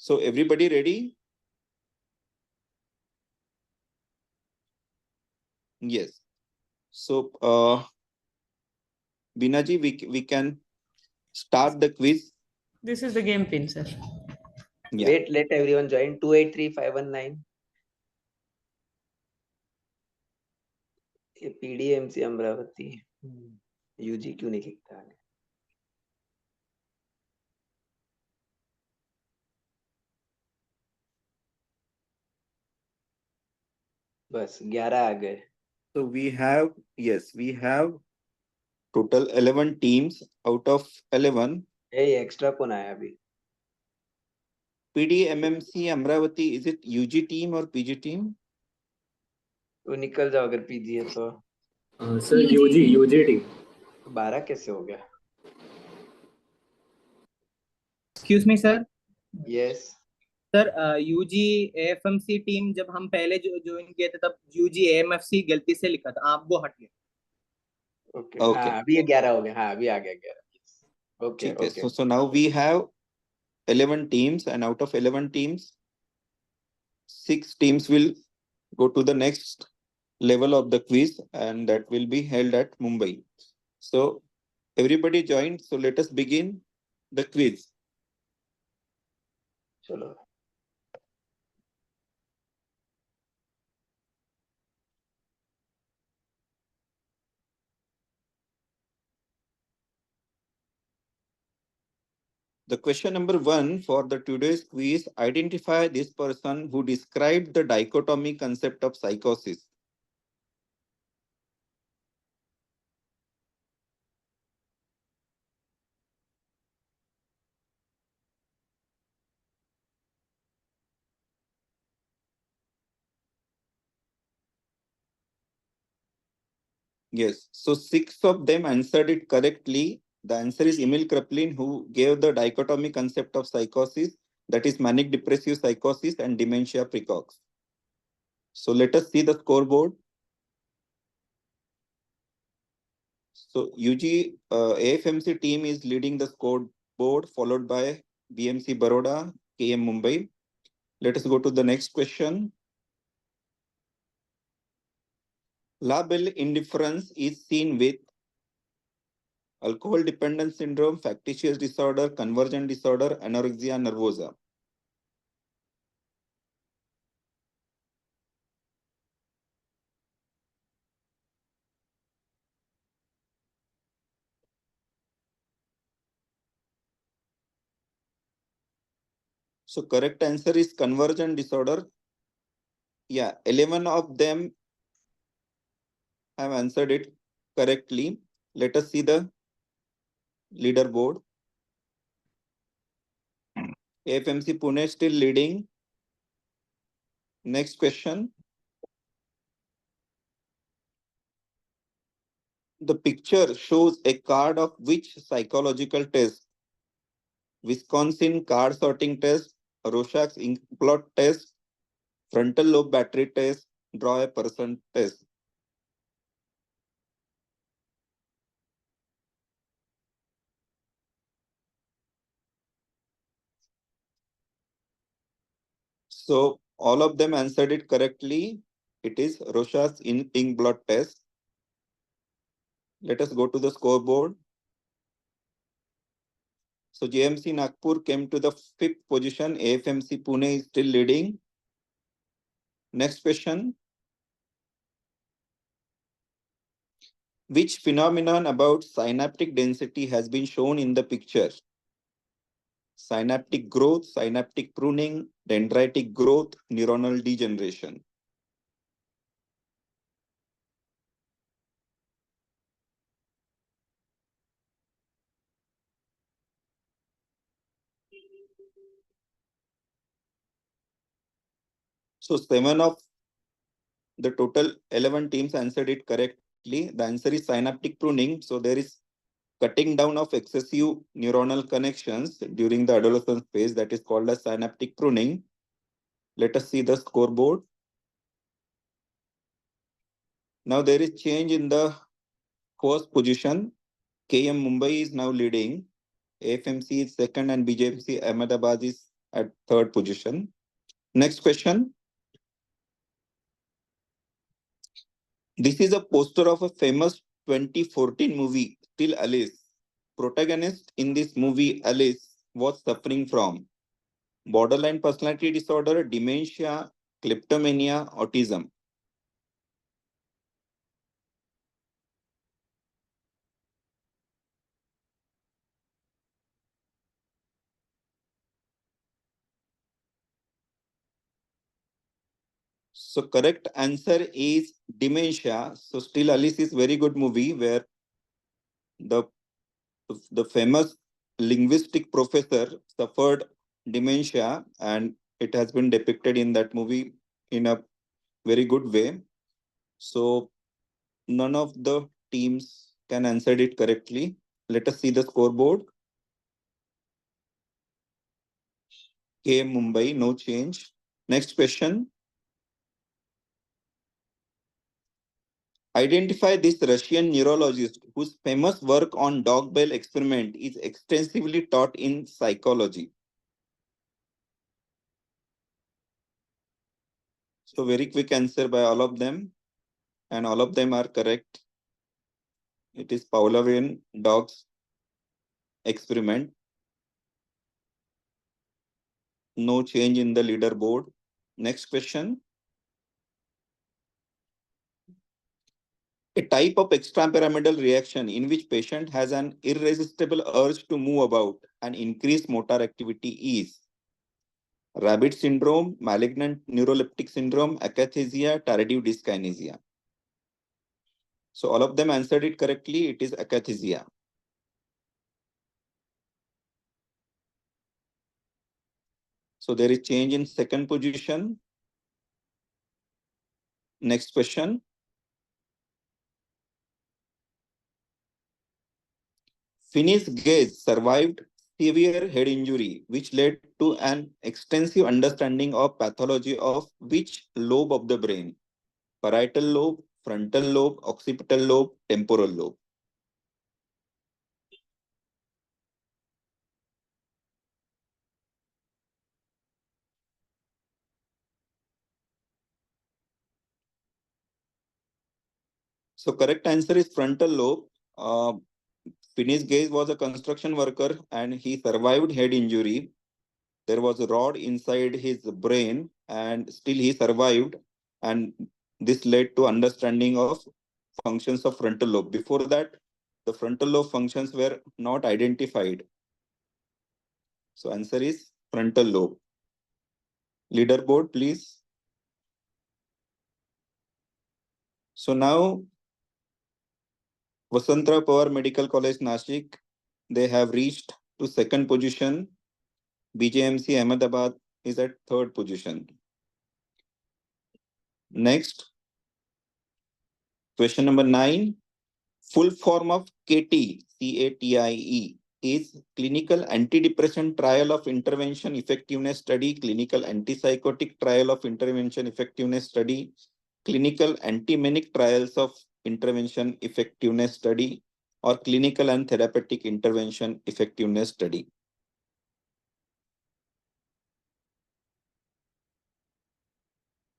So everybody ready? Yes. So Binaji, we can start the quiz. This is the game pin, sir. Yeah. Wait, let everyone join. 283519. ये PDMC Amravati UG क्यों नहीं लिखता है? बस 11 आ गए. So we have total 11 teams out of 11. Hey, extra कौन आया अभी? PDMMC Amravati, is it UG team or PG team? तो निकल जाओ अगर पीजी है तो. Sir UG team. 12 कैसे हो गया? Excuse me sir. Yes. Sir UG AFMC team जब हम पहले जो ज्वाइन किए थे तब यूजी एएमएफसी गलती से लिखा था, आप वो हट गए. Okay. Okay. हाँ अभी ये 11 हो गया. हाँ अभी आ गया 11. Okay. Okay. Okay. So now we have 11 teams, and out of 11 teams, 6 teams will go to the next level of the quiz, and that will be held at Mumbai. So everybody joined. So let us begin the quiz. चलो. The question number 1 for the today's quiz: identify this person who described the dichotomy concept of psychosis. Yes, so 6 of them answered it correctly. The answer is Emil Kraepelin, who gave the dichotomy concept of psychosis, that is manic depressive psychosis and dementia precox. So let us see the scoreboard. So UG AFMC team is leading the scoreboard, followed by BMC Baroda, KM Mumbai. Let us go to the next question. Labile indifference is seen with alcohol dependence syndrome, factitious disorder, conversion disorder, anorexia nervosa. So correct answer is conversion disorder. Yeah, 11 of them have answered it correctly. Let us see the leaderboard. AFMC Pune still leading. Next question. The picture shows a card of which psychological test? Wisconsin card sorting test, Rorschach's ink blot test, frontal lobe battery test, draw a person test. So all of them answered it correctly. It is Rorschach's ink blot test. Let us go to the scoreboard. So JMC Nagpur came to the 5th position. AFMC Pune is still leading. Next question. Which phenomenon about synaptic density has been shown in the picture? Synaptic growth, synaptic pruning, dendritic growth, neuronal degeneration. So 7 of the total 11 teams answered it correctly. The answer is synaptic pruning. So there is cutting down of excessive neuronal connections during the adolescence phase, that is called as synaptic pruning. Let us see the scoreboard. Now there is change in the first position. KM Mumbai is now leading. AFMC is second and BJMC Ahmedabad is at third position. Next question. This is a poster of a famous 2014 movie, Still Alice. Protagonist in this movie, Alice, was suffering from borderline personality disorder, dementia, kleptomania, autism. So correct answer is dementia. So Still Alice is very good movie where the the famous linguistic professor suffered dementia, and it has been depicted in that movie in a very good way. So none of the teams can answer it correctly. Let us see the scoreboard. K Mumbai, no change. Next question. Identify this Russian neurologist whose famous work on dog bell experiment is extensively taught in psychology. So very quick answer by all of them, and all of them are correct. It is Pavlovian dogs experiment. No change in the leaderboard. Next question. A type of extrapyramidal reaction in which patient has an irresistible urge to move about and increase motor activity is rabbit syndrome, malignant neuroleptic syndrome, akathisia, tardive dyskinesia. So all of them answered it correctly. It is akathisia. So there is change in second position. Next question. Finnish Gaze survived severe head injury, which led to an extensive understanding of pathology of which lobe of the brain? Parietal lobe, frontal lobe, occipital lobe, temporal lobe. So correct answer is frontal lobe. Finnish Gaze was a construction worker and he survived head injury. There was a rod inside his brain and still he survived, and this led to understanding of functions of frontal lobe. Before that, the frontal lobe functions were not identified. So answer is frontal lobe. Leaderboard, please. So now Vasantra Pawar Medical College Nashik, they have reached to second position. BJMC Ahmedabad is at third position. Next, question number 9. Full form of KT, CATIE, is Clinical Antidepressant Trial of Intervention Effectiveness Study, Clinical Antipsychotic Trial of Intervention Effectiveness Study, Clinical Antimanic Trials of Intervention Effectiveness Study, or Clinical and Therapeutic Intervention Effectiveness Study.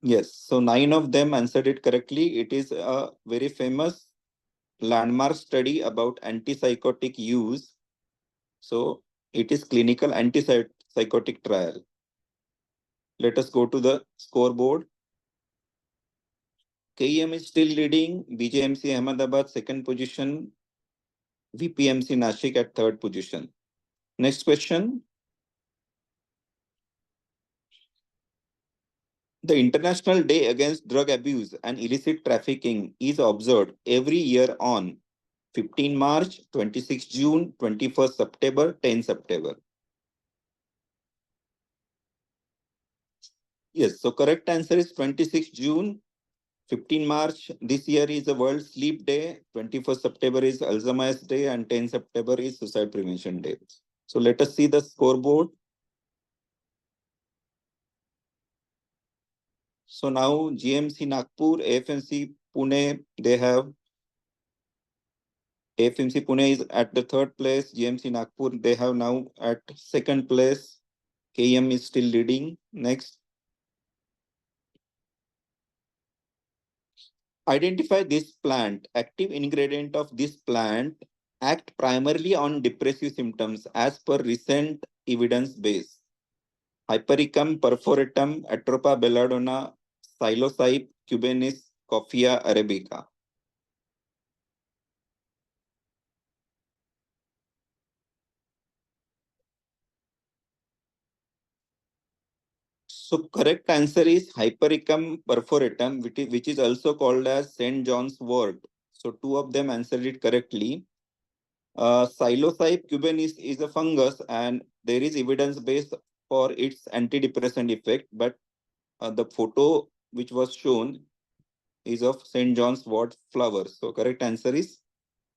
Yes, so 9 of them answered it correctly. It is a very famous landmark study about antipsychotic use. So it is clinical antipsychotic trial. Let us go to the scoreboard. KEM is still leading, BJMC Ahmedabad second position, VPMC Nashik at third position. Next question. The International Day Against Drug Abuse and Illicit Trafficking is observed every year on 15 March, 26 June, 21st September, 10 September. Yes, so correct answer is 26 June. 15 March this year is the World Sleep Day, 21st September is Alzheimer's Day, and 10 September is Suicide Prevention Day. So let us see the scoreboard. So now GMC Nagpur, AFMC Pune, they have AFMC Pune is at the third place. GMC Nagpur, they have now at second place. KM is still leading. Next. Identify this plant. Active ingredient of this plant act primarily on depressive symptoms as per recent evidence base. Hypericum perforatum, Atropa belladonna, Psilocybe cubanis, Coffea arabica. So correct answer is Hypericum perforatum, which is also called as St. John's wort. So two of them answered it correctly. Psilocybe cubanis is a fungus, and there is evidence base for its antidepressant effect, but the photo which was shown is of St. John's wort flower. So correct answer is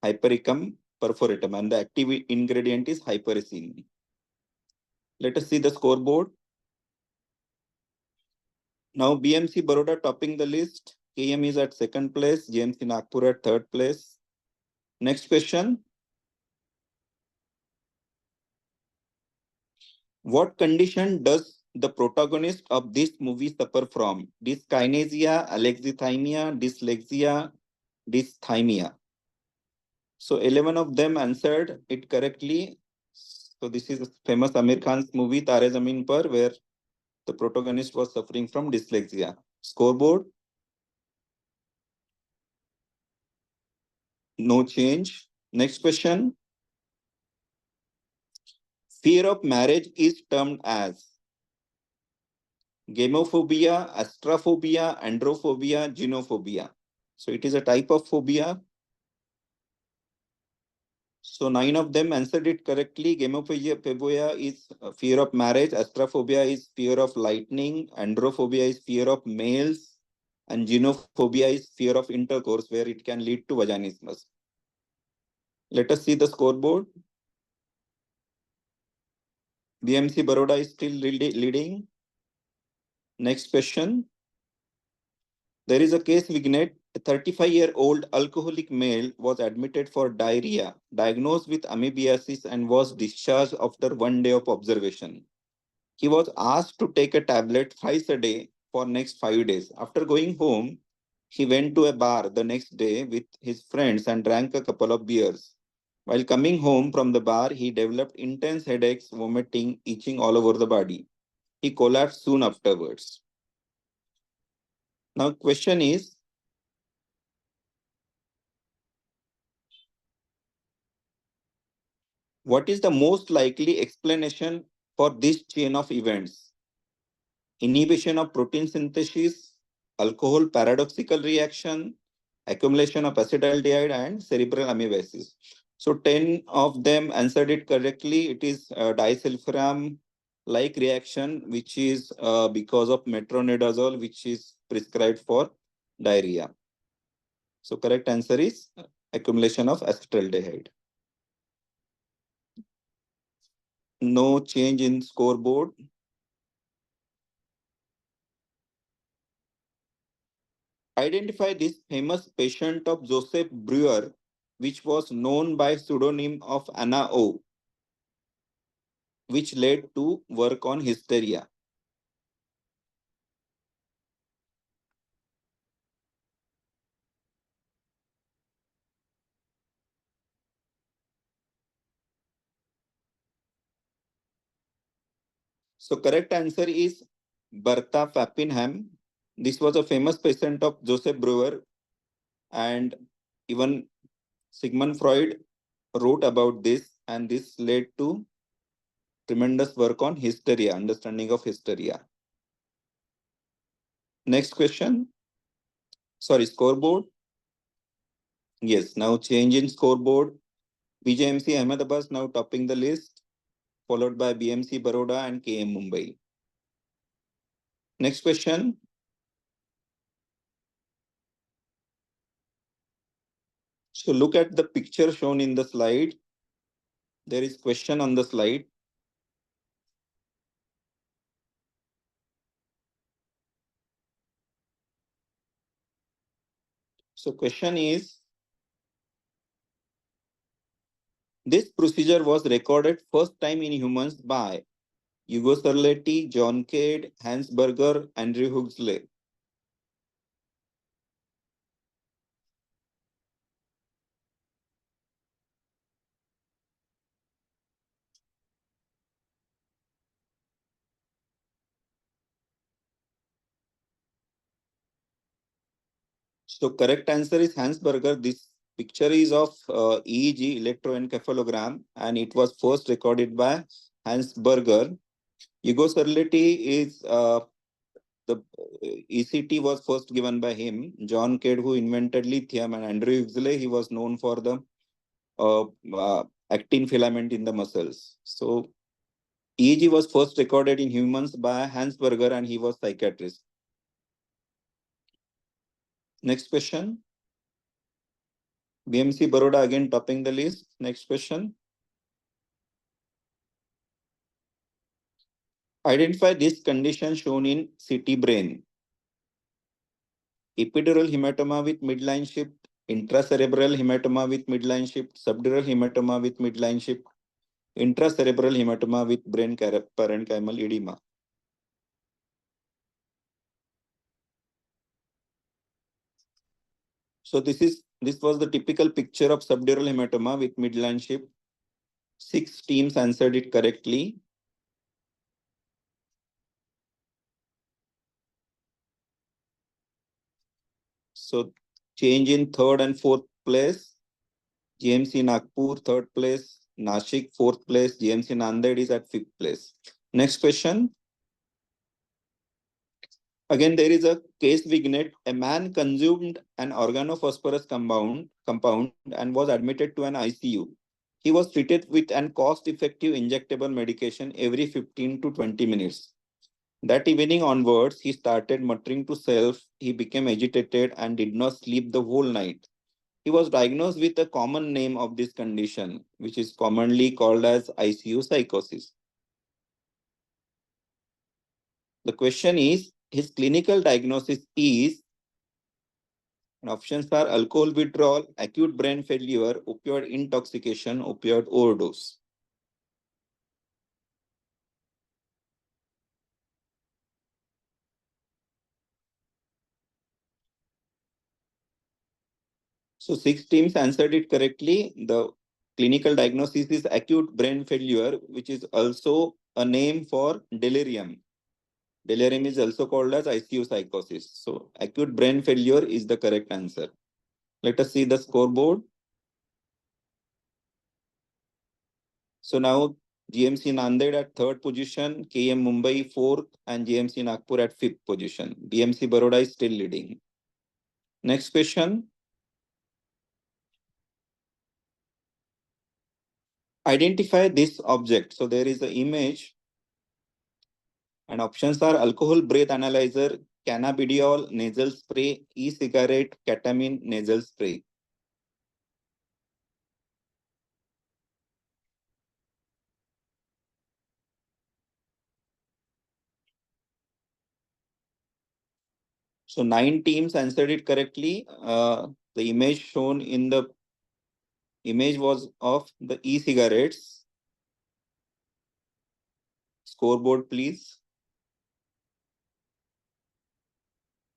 Hypericum perforatum, and the active ingredient is hypericin. Let us see the scoreboard. Now BMC Baroda topping the list. KM is at second place. JMC Nagpur at third place. Next question. What condition does the protagonist of this movie suffer from? Dyskinesia, alexithymia, dyslexia, dysthymia. So 11 of them answered it correctly. So this is a famous Amir Khan's movie Tare Zameen Par, where the protagonist was suffering from dyslexia. Scoreboard. No change. Next question. Fear of marriage is termed as gamophobia, astrophobia, androphobia, genophobia. So it is a type of phobia. So 9 of them answered it correctly. Gamophobia is fear of marriage. Astrophobia is fear of lightning. Androphobia is fear of males. And genophobia is fear of intercourse, where it can lead to vaginismus. Let us see the scoreboard. BMC Baroda is still leading. Next question. There is a case vignette. A 35-year-old alcoholic male was admitted for diarrhea, diagnosed with amoebiasis, and was discharged after 1 day of observation. He was asked to take a tablet thrice a day for next 5 days. After going home, he went to a bar the next day with his friends and drank a couple of beers. While coming home from the bar, he developed intense headaches, vomiting, itching all over the body. He collapsed soon afterwards. Now, question is, what is the most likely explanation for this chain of events? Inhibition of protein synthesis, alcohol paradoxical reaction, accumulation of acetaldehyde, and cerebral amoebasis. So 10 of them answered it correctly. It is disulfiram like reaction, which is because of metronidazole, which is prescribed for diarrhea. So correct answer is accumulation of acetaldehyde. No change in scoreboard. Identify this famous patient of Joseph Breuer, which was known by pseudonym of Anna O, which led to work on hysteria. So correct answer is Bertha Pappenheim. This was a famous patient of Joseph Breuer, and even Sigmund Freud wrote about this, and this led to tremendous work on hysteria, understanding of hysteria. Next question. Sorry, scoreboard. Yes, now change in scoreboard. BJMC Ahmedabad now topping the list, followed by BMC Baroda and KM Mumbai. Next question. So look at the picture shown in the slide. There is question on the slide. So question is, this procedure was recorded first time in humans by Hugo Sarleti, John Cade, Hans Berger, Andrew Huxley. So correct answer is Hans Berger. This picture is of EEG, electroencephalogram, and it was first recorded by Hans Berger. Hugo Sarleti is the ECT was first given by him. John Cade, who invented lithium, and Andrew Huxley, he was known for the actin filament in the muscles. So EEG was first recorded in humans by Hans Berger, and he was psychiatrist. Next question. BMC Baroda again topping the list. Next question. Identify this condition shown in CT brain. Epidural hematoma with midline shift, intracerebral hematoma with midline shift, subdural hematoma with midline shift, intracerebral hematoma with brain parenchymal edema. So this was the typical picture of subdural hematoma with midline shift. 6 teams answered it correctly. So change in third and fourth place. GMC Nagpur third place, Nashik fourth place, GMC Nanded is at fifth place. Next question. Again, there is a case vignette. A man consumed an organophosphorus compound and was admitted to an ICU. He was treated with an cost-effective injectable medication every 15 to 20 minutes. That evening onwards, he started muttering to self. He became agitated and did not sleep the whole night. He was diagnosed with a common name of this condition, which is commonly called as ICU psychosis. The question is, his clinical diagnosis is, and options are alcohol withdrawal, acute brain failure, opioid intoxication, opioid overdose. So 6 teams answered it correctly. The clinical diagnosis is acute brain failure, which is also a name for delirium. Delirium is also called as ICU psychosis. So acute brain failure is the correct answer. Let us see the scoreboard. So now GMC Nanded at third position, KM Mumbai fourth, and GMC Nagpur at fifth position. BMC Baroda is still leading. Next question. Identify this object. So there is an image, and options are alcohol breath analyzer, cannabidiol nasal spray, e-cigarette, ketamine nasal spray. So 9 teams answered it correctly. The image shown in the image was of the e-cigarettes. Scoreboard, please.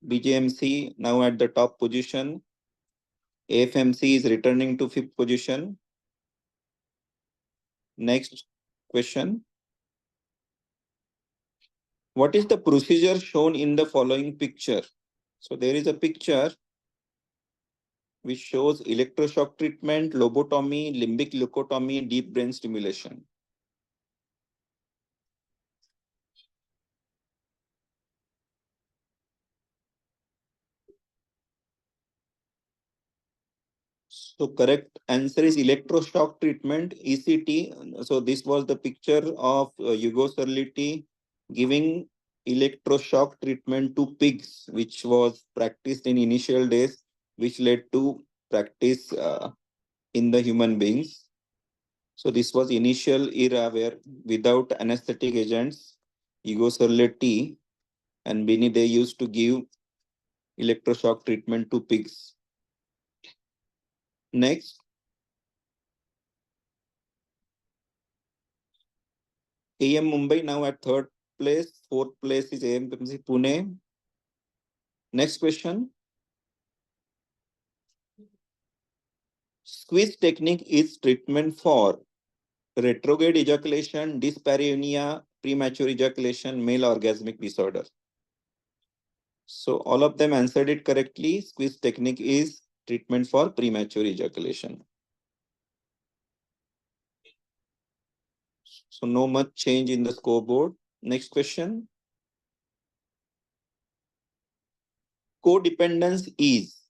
BJMC now at the top position. AFMC is returning to fifth position. Next question. What is the procedure shown in the following picture? So there is a picture which shows electroshock treatment, lobotomy, limbic leucotomy, deep brain stimulation. So correct answer is electroshock treatment, ECT. So this was the picture of Hugo Sarliti giving electroshock treatment to pigs, which was practiced in initial days, which led to practice in the human beings. So this was initial era where without anesthetic agents, Hugo Sarliti and Bini, they used to give electroshock treatment to pigs. Next. AM Mumbai now at third place. Fourth place is AMPMC Pune. Next question. Squeeze technique is treatment for retrograde ejaculation, dyspareunia, premature ejaculation, male orgasmic disorder. So all of them answered it correctly. Squeeze technique is treatment for premature ejaculation. So no much change in the scoreboard. Next question. Codependence is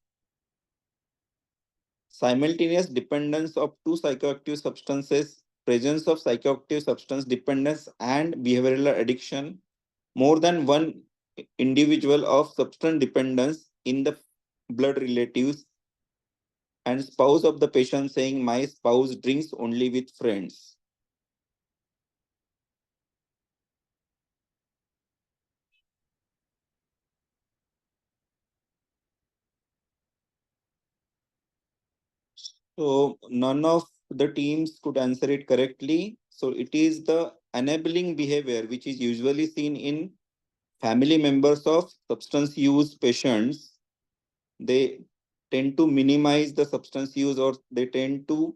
simultaneous dependence of two psychoactive substances, presence of psychoactive substance dependence and behavioral addiction, more than one individual of substance dependence in the blood relatives, and spouse of the patient saying my spouse drinks only with friends. So none of the teams could answer it correctly. So it is the enabling behavior which is usually seen in family members of substance use patients. They tend to minimize the substance use, or they tend to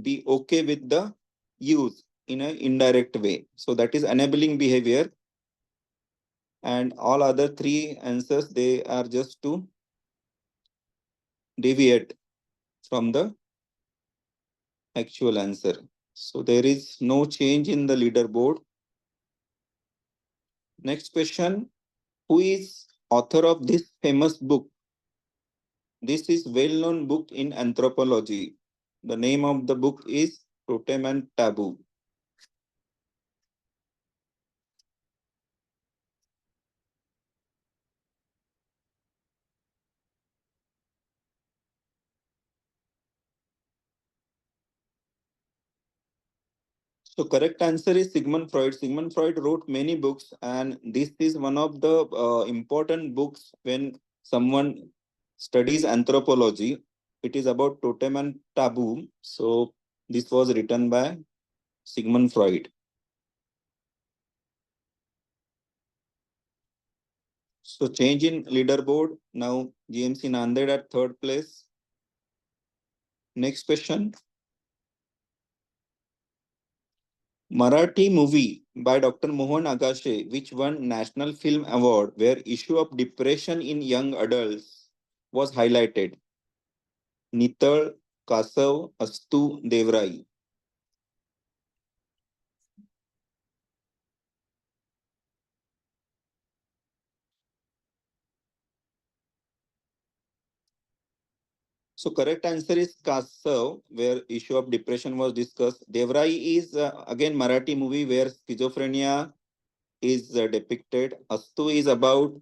be okay with the use in an indirect way. So that is enabling behavior. And all other three answers, they are just to deviate from the actual answer. So there is no change in the leaderboard. Next question. Who is author of this famous book? This is well-known book in anthropology. The name of the book is Totem and Taboo. So correct answer is Sigmund Freud. Sigmund Freud wrote many books, and this is one of the important books when someone studies anthropology. It is about totem and taboo. So this was written by Sigmund Freud. So change in leaderboard. Now GMC Nanded at third place. Next question. Marathi movie by Dr. Mohan Agashe, which won National Film Award, where issue of depression in young adults was highlighted. Nital, Kasav, Astu, Devrai. So correct answer is Kasav, where issue of depression was discussed. Devrai is again Marathi movie where schizophrenia is depicted. Astu is about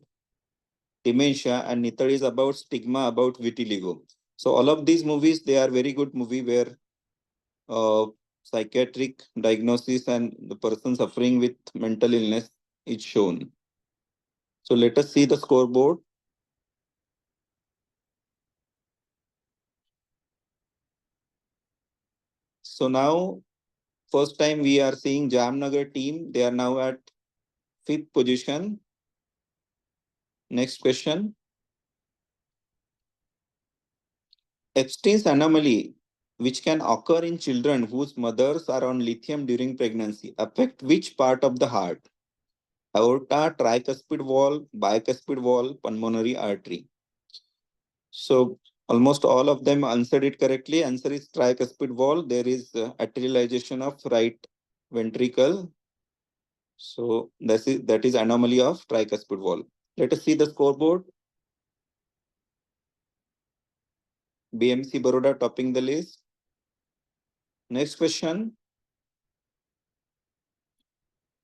dementia, and Nital is about stigma about vitiligo. So all of these movies, they are very good movie where psychiatric diagnosis and the person suffering with mental illness is shown. So let us see the scoreboard. So now, first time we are seeing Jamnagar team. They are now at 5th position. Next question. Epstein's anomaly, which can occur in children whose mothers are on lithium during pregnancy, affect which part of the heart? Aorta, tricuspid wall, bicuspid wall, pulmonary artery. So almost all of them answered it correctly. Answer is tricuspid wall. There is arterialization of right ventricle. So that is anomaly of tricuspid wall. Let us see the scoreboard. BMC Baroda topping the list. Next question.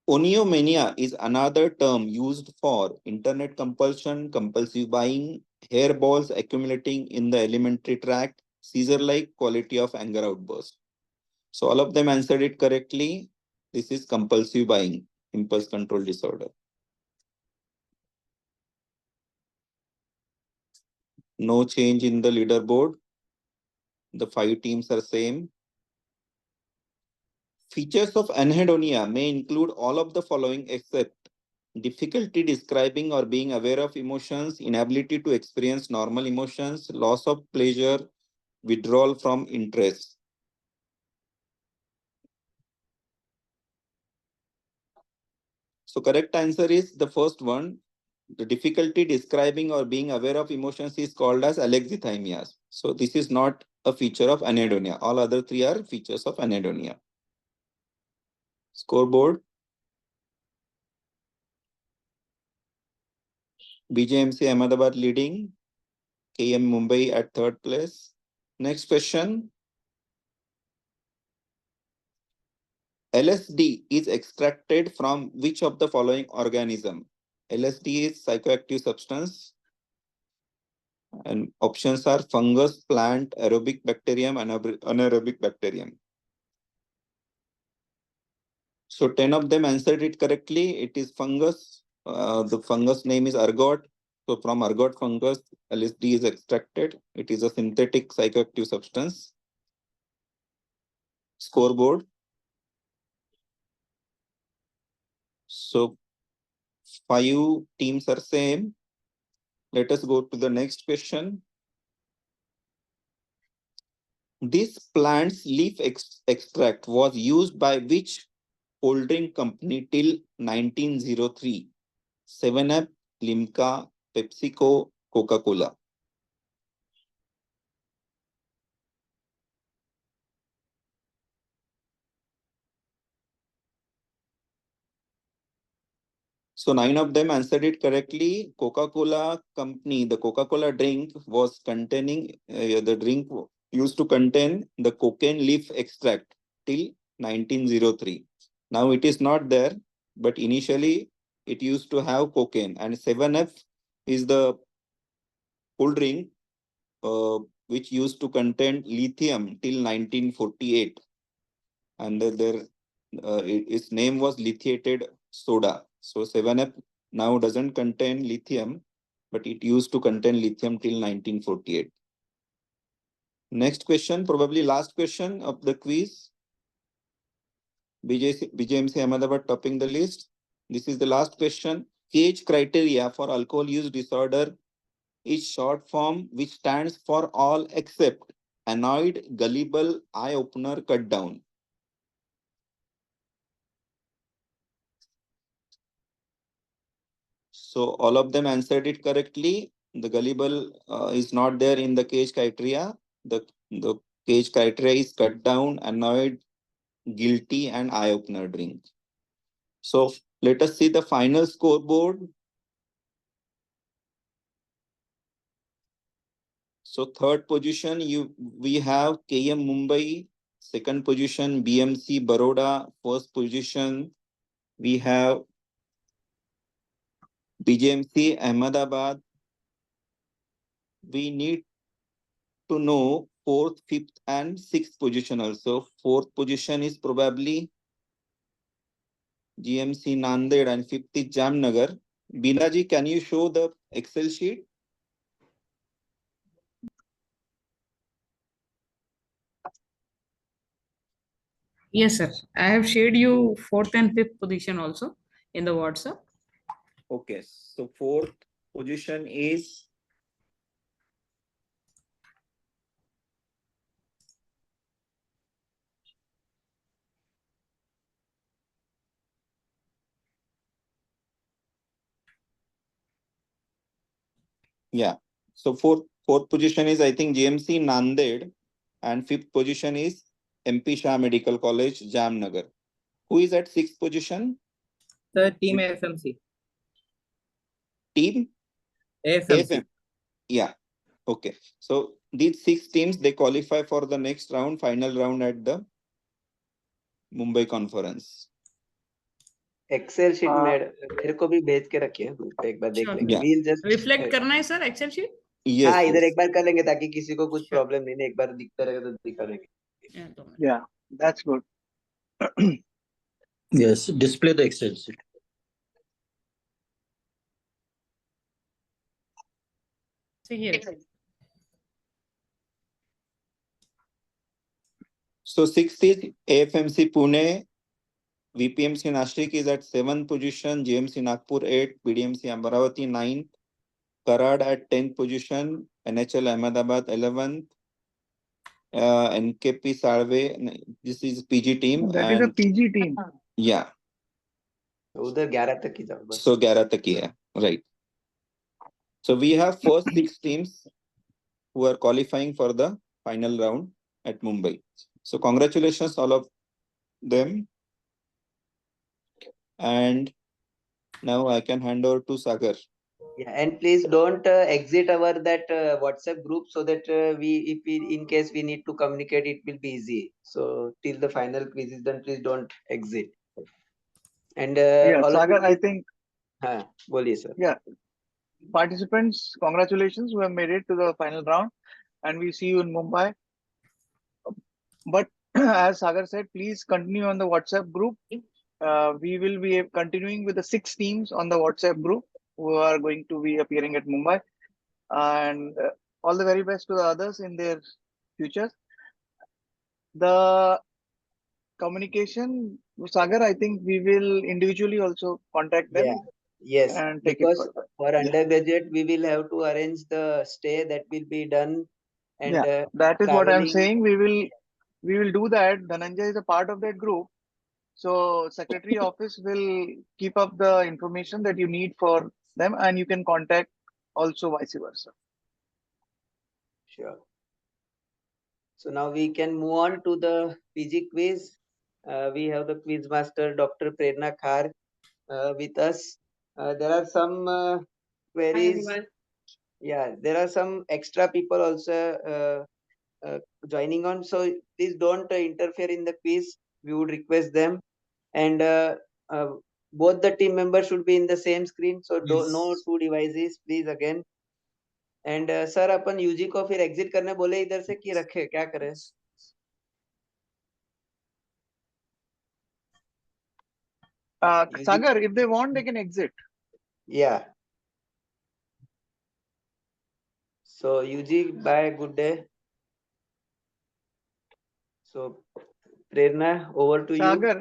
Oniomania is another term used for internet compulsion, compulsive buying, hairballs accumulating in the alimentary tract, seizure-like quality of anger outburst. So all of them answered it correctly. This is compulsive buying, impulse control disorder. No change in the leaderboard. The 5 teams are same. Features of anhedonia may include all of the following except difficulty describing or being aware of emotions, inability to experience normal emotions, loss of pleasure, withdrawal from interest. So correct answer is the first one. The difficulty describing or being aware of emotions is called as alexithymia. So this is not a feature of anhedonia. All other three are features of anhedonia. Scoreboard. BJMC Ahmedabad leading. KM Mumbai at third place. Next question. LSD is extracted from which of the following organism? LSD is psychoactive substance. And options are fungus, plant, aerobic bacterium, anaerobic bacterium. So 10 of them answered it correctly. It is fungus. The fungus name is ergot. So from ergot fungus, LSD is extracted. It is a synthetic psychoactive substance. Scoreboard. So 5 teams are same. Let us go to the next question. This plant's leaf extract was used by which cold drink company till 1903? 7-Up, Limca, PepsiCo, Coca-Cola. So 9 of them answered it correctly. Coca-Cola company, the Coca-Cola drink was containing, the drink used to contain the cocaine leaf extract till 1903. Now it is not there, but initially it used to have cocaine. And 7F is the cool drink which used to contain lithium till 1948. And its name was lithiated soda. So 7Up now doesn't contain lithium, but it used to contain lithium till 1948. Next question, probably last question of the quiz. BJMC Ahmedabad topping the list. This is the last question. Cage criteria for alcohol use disorder is short form which stands for all except annoyed, gullible, eye opener, cut down. So all of them answered it correctly. The gullible is not there in the cage criteria. The cage criteria is cut down, annoyed, guilty, and eye opener drink. So let us see the final scoreboard. So third position, we have KM Mumbai. Second position, BMC Baroda. First position, we have BJMC Ahmedabad. We need to know fourth, fifth, and sixth position also. Fourth position is probably GMC Nanded and fifth is Jamnagar. Binaji, can you show the Excel sheet? Yes, sir. I have shared you fourth and fifth position also in the WhatsApp. Okay, so fourth position is yeah. So fourth position is I think GMC Nanded and fifth position is MP Shah Medical College Jamnagar. Who is at sixth position? The team FMC. Team AFMC. AFM. Yeah. Okay. So these 6 teams they qualify for the next round, final round at the Mumbai conference. Excel sheet मेरे को भी भेज के रखिए group पे एक बार देख Sure. लेंगे Yeah. वील जस्ट रिफ्लेक्ट करना है सर एक्सेल शीट? Yes. हाँ इधर Yes. एक बार कर लेंगे ताकि किसी को कुछ Sure. प्रॉब्लम नहीं एक बार दिखता रहेगा तो दिखा लेंगे. Yeah, that's good. Yes, display the Excel sheet. See here. So sixth is AFMC Pune. VPMC Nashik is at 7th position. GMC Nagpur 8th. BDMC Amravati 9th. Karad at 10th position. NHL Ahmedabad 11th. NKP Salve. This is PG team. That is a And PG team. yeah, उधर 11 तक ही जाओ बस. so 11 तक ही है. Right. So we have first 6 teams who are qualifying for the final round at Mumbai. So congratulations all of them. And now I can hand over to Sagar. Yeah, and please don't exit our that WhatsApp group so that if we in case we need to communicate, it will be easy. So till the final quiz is done, please don't exit. And Yeah, all of Sagar, you, I think, हाँ, बोलिए sir. yeah, participants, congratulations, who have made it to the final round, and we see you in Mumbai. But as Sagar said, please continue on the WhatsApp group. We will be continuing with the 6 teams on the WhatsApp group who are going to be appearing at Mumbai, and all the very best to the others in their futures. The communication, Sagar, I think we will individually also contact them. Yeah, yes, And take it because further. for undergraduate we will have to arrange the stay that will be done, and Yeah, that is what I'm traveling. saying. We will do that. Dhananjay is a part of that group. So secretary office will keep up the information that you need for them, and you can contact also vice versa. Sure. So now we can move on to the PG quiz. We have the quiz master Dr. Prerna Khar with us. There are some queries. Yeah, there are some extra people also joining on. So please don't interfere in the quiz. We would request them. And both the team members should be in the same screen. So no two devices, please again. And sir अपन UG को फिर exit करने बोले इधर से कि रखे क्या करें Sagar, if they want, they can exit. Yeah so you guys bye good day so Prerna over to you Sagar,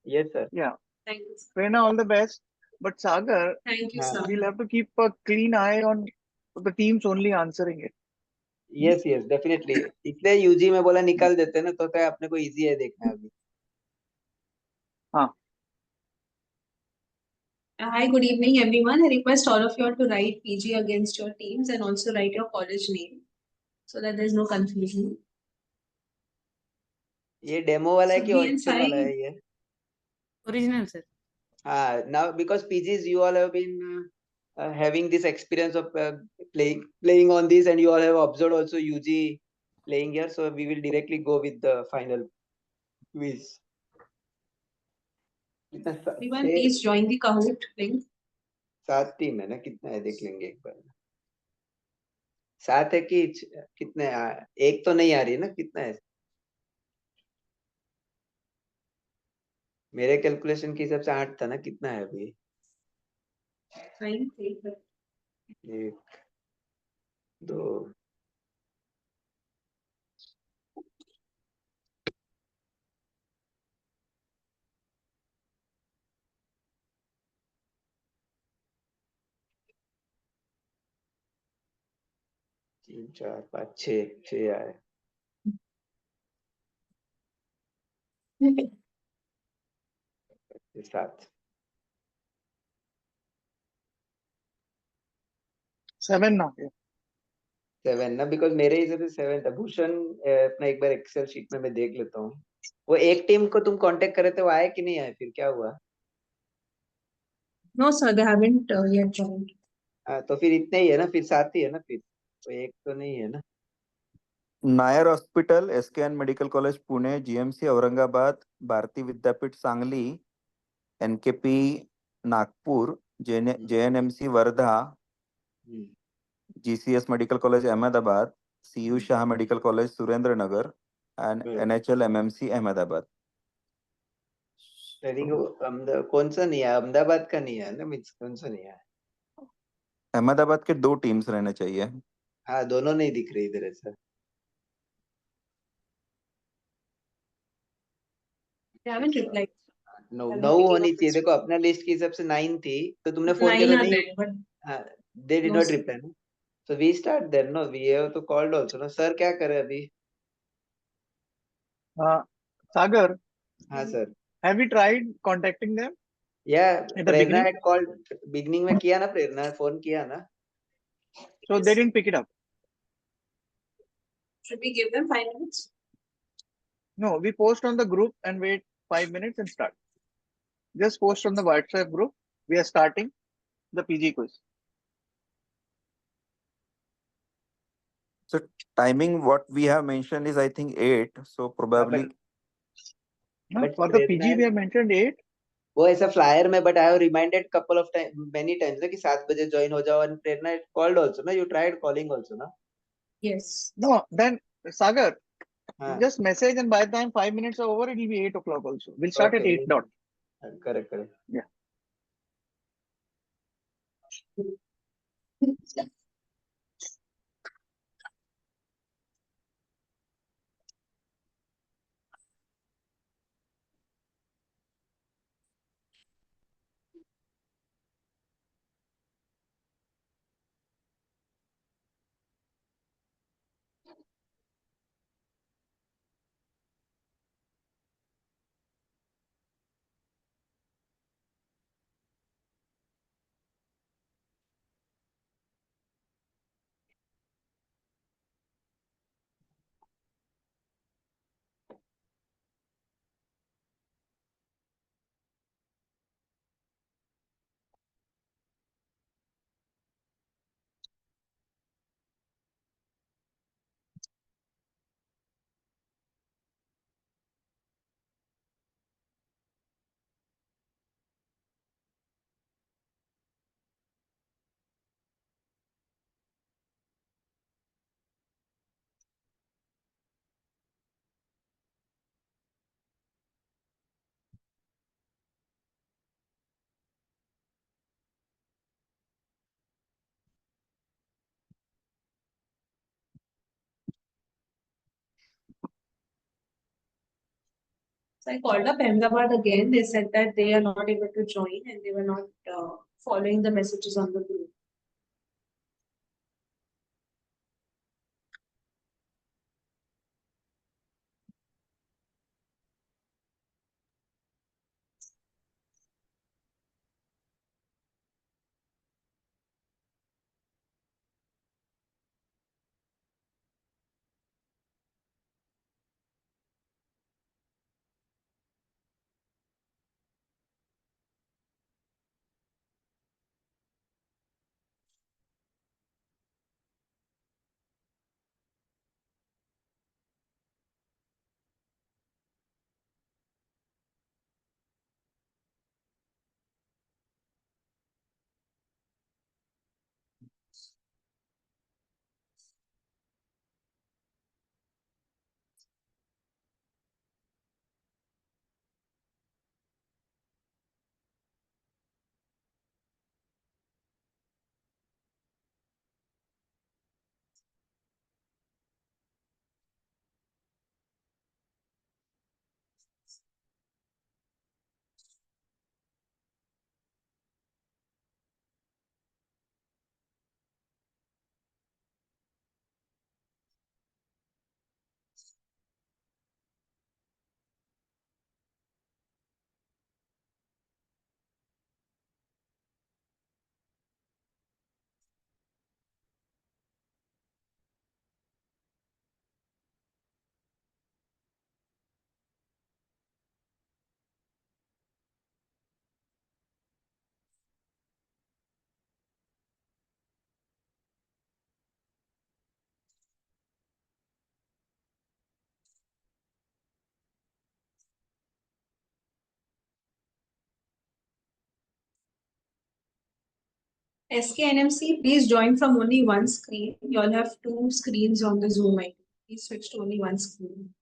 yes sir yeah, Thank you. Prerna, all the best. But Sagar, Thank you, हाँ. sir. we'll have to keep a clean eye on the teams only answering it. Yes yes definitely इसलिए UG में बोला निकाल देते हैं ना तो क्या अपने को इजी है देखना अभी हाँ. Hi, good evening, everyone. I request all of you all to write PG against your teams and also write your college name so that there's no confusion. ये डेमो वाला है So कि B and ऑक्चुअल वाला है side, ये Original, sir. हाँ now because PGs you all have been having this experience of playing on this and you all have observed also UG playing here so we will directly go with the final quiz everyone, please join the Kahoot link. 7 team है ना कितना है देख लेंगे एक बार 7 है कि कितने एक तो नहीं आ रही है ना कितना है मेरे कैलकुलेशन के हिसाब से 8 था ना कितना है अभी 1 2 3 4 5 6 आए 7 7 now. Yeah. 7 ना बिकॉज मेरे हिसाब से 7 था भूषण अपना एक बार एक्सेल शीट में मैं देख लेता हूँ वो एक टीम को तुम कांटेक्ट करे थे वो आए कि नहीं आए फिर क्या हुआ No, sir, they haven't yet joined. तो फिर इतने ही है ना फिर 7 ही है ना फिर तो एक तो नहीं है ना Nair hospital SKN medical college Pune GMC Aurangabad Bharati Vidyapeeth Sangli NKP Nagpur JNMC Wardha GCS medical college Ahmedabad CU Shah medical college Surendranagar and NHL MMC Ahmedabad कौन सा नहीं है अहमदाबाद का नहीं है ना मीन्स कौन सा नहीं है अहमदाबाद के 2 टीम्स रहने चाहिए हाँ दोनों नहीं दिख रही इधर ऐसा They haven't replied. No, Haven't 9 picking up होनी the चाहिए. phone. देखो अपना लिस्ट के हिसाब से 9 थी, तो तुमने फोन किया 9 तो are नहीं. there, but They did no, not sir. reply. No? So we start then. No, we have to called also. No, sir क्या करे अभी? Sagar, हाँ sir. have you tried contacting them Yeah, at the Prerna beginning? had called. Beginning में किया ना, प्रेरणा phone किया ना. So they didn't pick it up. Should we give them 5 minutes? No, we post on the group and wait 5 minutes and start. Just post on the WhatsApp group. We are starting the PG quiz. So timing what we have mentioned is I think 8. So probably No, But for the Prerna PG, we have mentioned 8. वो ऐसा flyer में, but I have reminded couple of time, many times ना कि 7 बजे join हो जाओ. And Prerna called also ना. You tried calling also ना. Yes. No, then Sagar, हाँ. just message and by the time 5 minutes are over, it will be 8 o'clock also. We'll start at Okay. 8 dot. Correct, correct. Yeah. So I called up Ahmedabad again. They said that they are not able to join and they were not following the messages on the group. SKNMC, please join from only one screen. You all have 2 screens on the Zoom ID. Please switch to only one screen.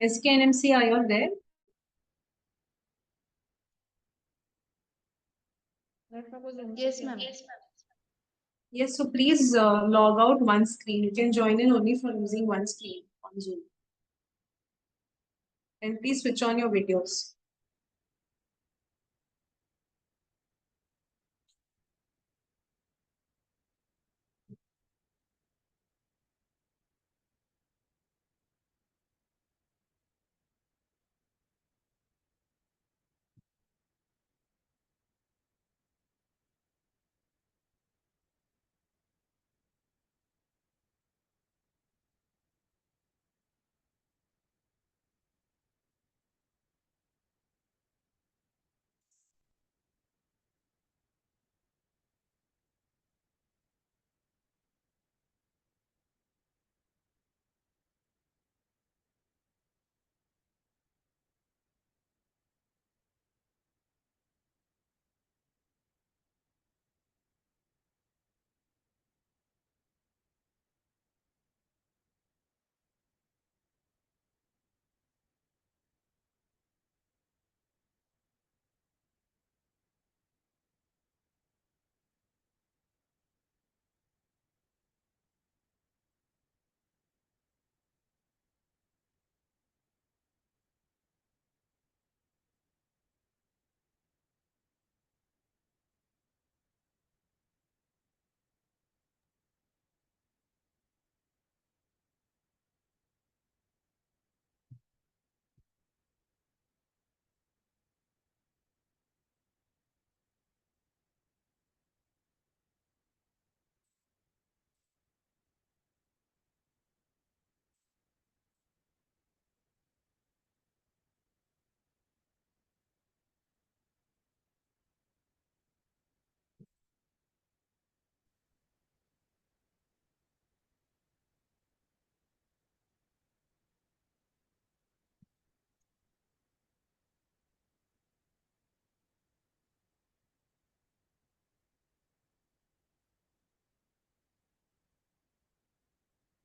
SKNMC, are you all there? Yes, ma'am. Yes, so please log out one screen. You can join in only from using one screen on Zoom. And please switch on your videos.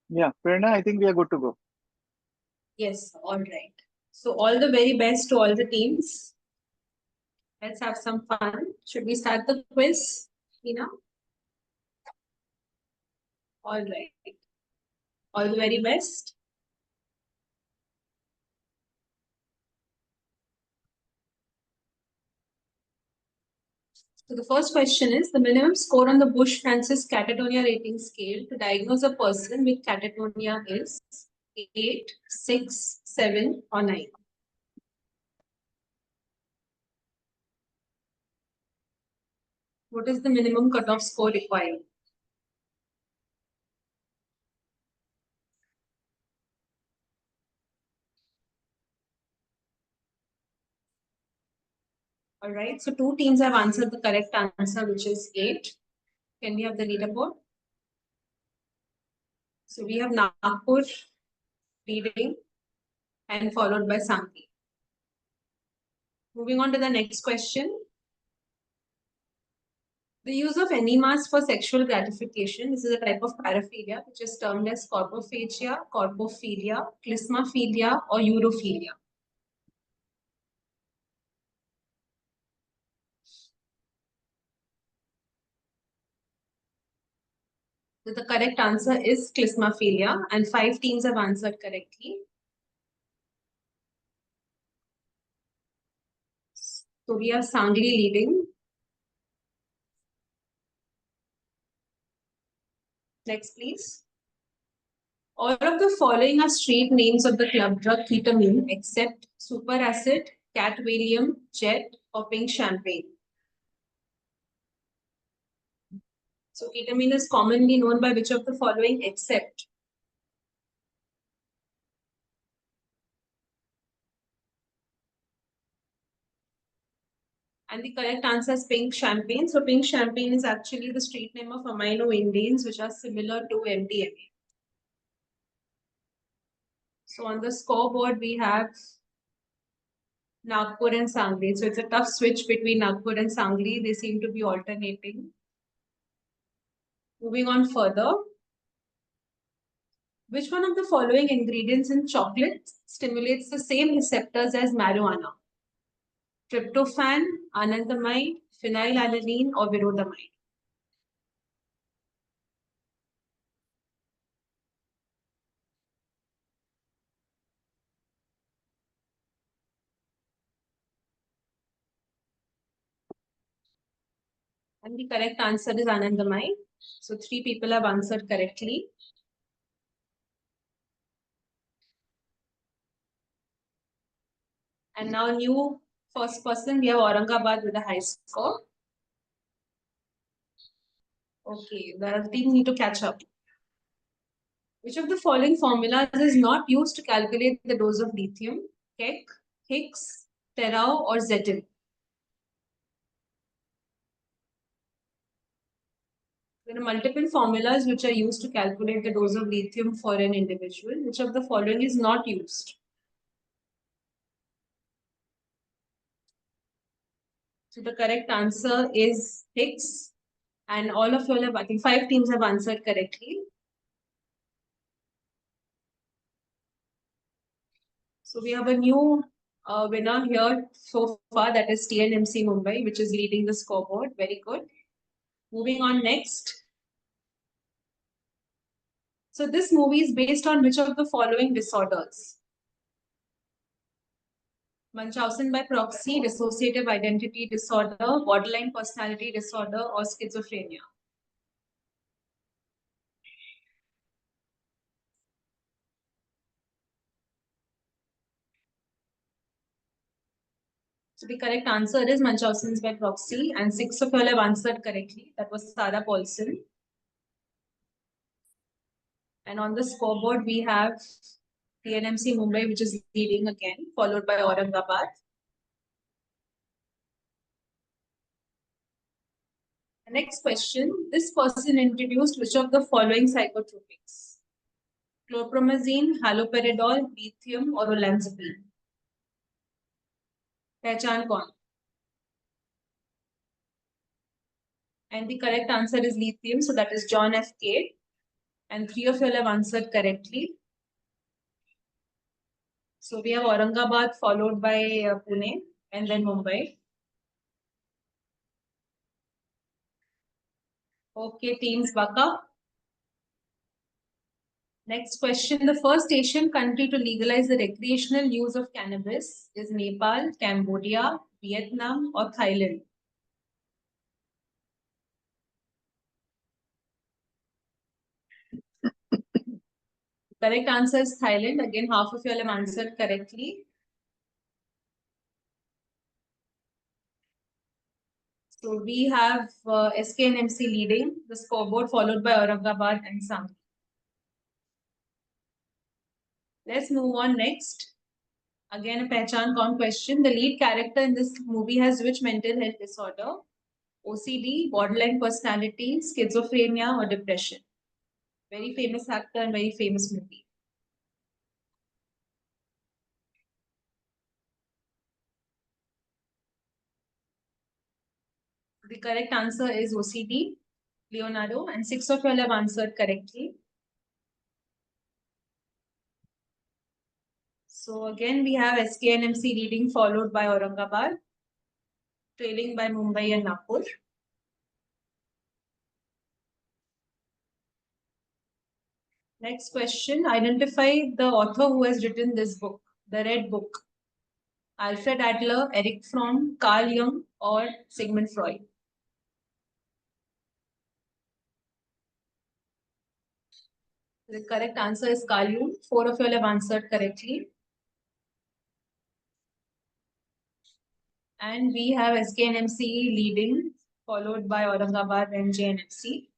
Yeah, Prerna, I think we are good to go. Yes, all right. So all the very best to all the teams. Let's have some fun. Should we start the quiz, Tina? All right. All the very best. So the first question is, the minimum score on the Bush-Francis catatonia rating scale to diagnose a person with catatonia is 8, 6, 7 or 9. What is the minimum cutoff score required? All right, so two teams have answered the correct answer, which is 8. Can we have the leaderboard? So we have Nagpur leading and followed by Sanki. Moving on to the next question. The use of enemas for sexual gratification. This is a type of paraphilia which is termed as corpophagia, corpophilia, clismaphilia, or urophilia. So the correct answer is clismaphilia, and 5 teams have answered correctly. So we have Sangli leading. Next, please. All of the following are street names of the club drug ketamine except super acid, cat valium, jet, or pink champagne. So ketamine is commonly known by which of the following except? And the correct answer is pink champagne. So pink champagne is actually the street name of amino indians which are similar to MDMA. So on the scoreboard we have Nagpur and Sangli. So it's a tough switch between Nagpur and Sangli. They seem to be alternating. Moving on further. Which one of the following ingredients in chocolate stimulates the same receptors as marijuana? Tryptophan, anandamide, phenylalanine, or virodamide? And the correct answer is anandamide. So 3 people have answered correctly. And now new first person, we have Aurangabad with a high score. Okay, the other team need to catch up. Which of the following formulas is not used to calculate the dose of lithium? Keck, Higgs, Terao, or Zetin? There are multiple formulas which are used to calculate the dose of lithium for an individual. Which of the following is not used? So the correct answer is Higgs. And all of you all have, I think 5 teams have answered correctly. So we have a new winner here so far, that is TNMC Mumbai, which is leading the scoreboard. Very good. Moving on next. So this movie is based on which of the following disorders? Munchausen by proxy, dissociative identity disorder, borderline personality disorder, or schizophrenia? So the correct answer is Munchausen's by proxy, and 6 of you all have answered correctly. That was Sarah Paulson. And on the scoreboard, we have TNMC Mumbai, which is leading again, followed by Aurangabad. The next question, this person introduced which of the following psychotropics? Chlorpromazine, haloperidol, lithium, or olanzapine? Pehchan kaun? And the correct answer is lithium, so that is John F. Cade. And 3 of you have answered correctly. So we have Aurangabad followed by Pune and then Mumbai. Okay, teams buck up. Next question. The first Asian country to legalize the recreational use of cannabis is Nepal, Cambodia, Vietnam, or Thailand? Correct answer is Thailand. Again, half of you all have answered correctly. So we have SK and MC leading the scoreboard, followed by Aurangabad and Sangli. Let's move on next. Again, a Pehchan kaun question. The lead character in this movie has which mental health disorder? OCD, borderline personality, schizophrenia, or depression? Very famous actor and very famous movie. The correct answer is OCD, Leonardo, and 6 of you all have answered correctly. So again, we have SK and MC leading, followed by Aurangabad, trailing by Mumbai and Nagpur. Next question, identify the author who has written this book, The Red Book. Alfred Adler, Erich Fromm, Carl Jung, or Sigmund Freud? The correct answer is Carl Jung. 4 of you all have answered correctly. And we have SK and MC leading, followed by Aurangabad and JNFC.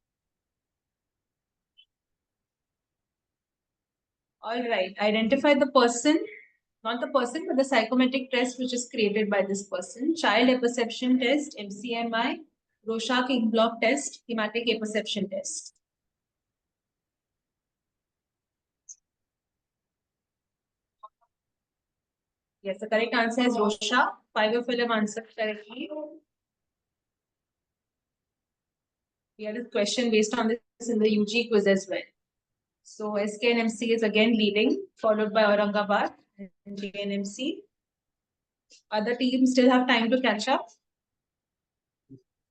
All right, identify the person, not the person, but the psychometric test which is created by this person. Child apperception test, MCMI, Rorschach block test, thematic apperception test. Yes, the correct answer is Rorschach. 5 of you have answered correctly. We had a question based on this in the UG quiz as well. So SK and MC is again leading, followed by Aurangabad and JNMC. Other teams still have time to catch up.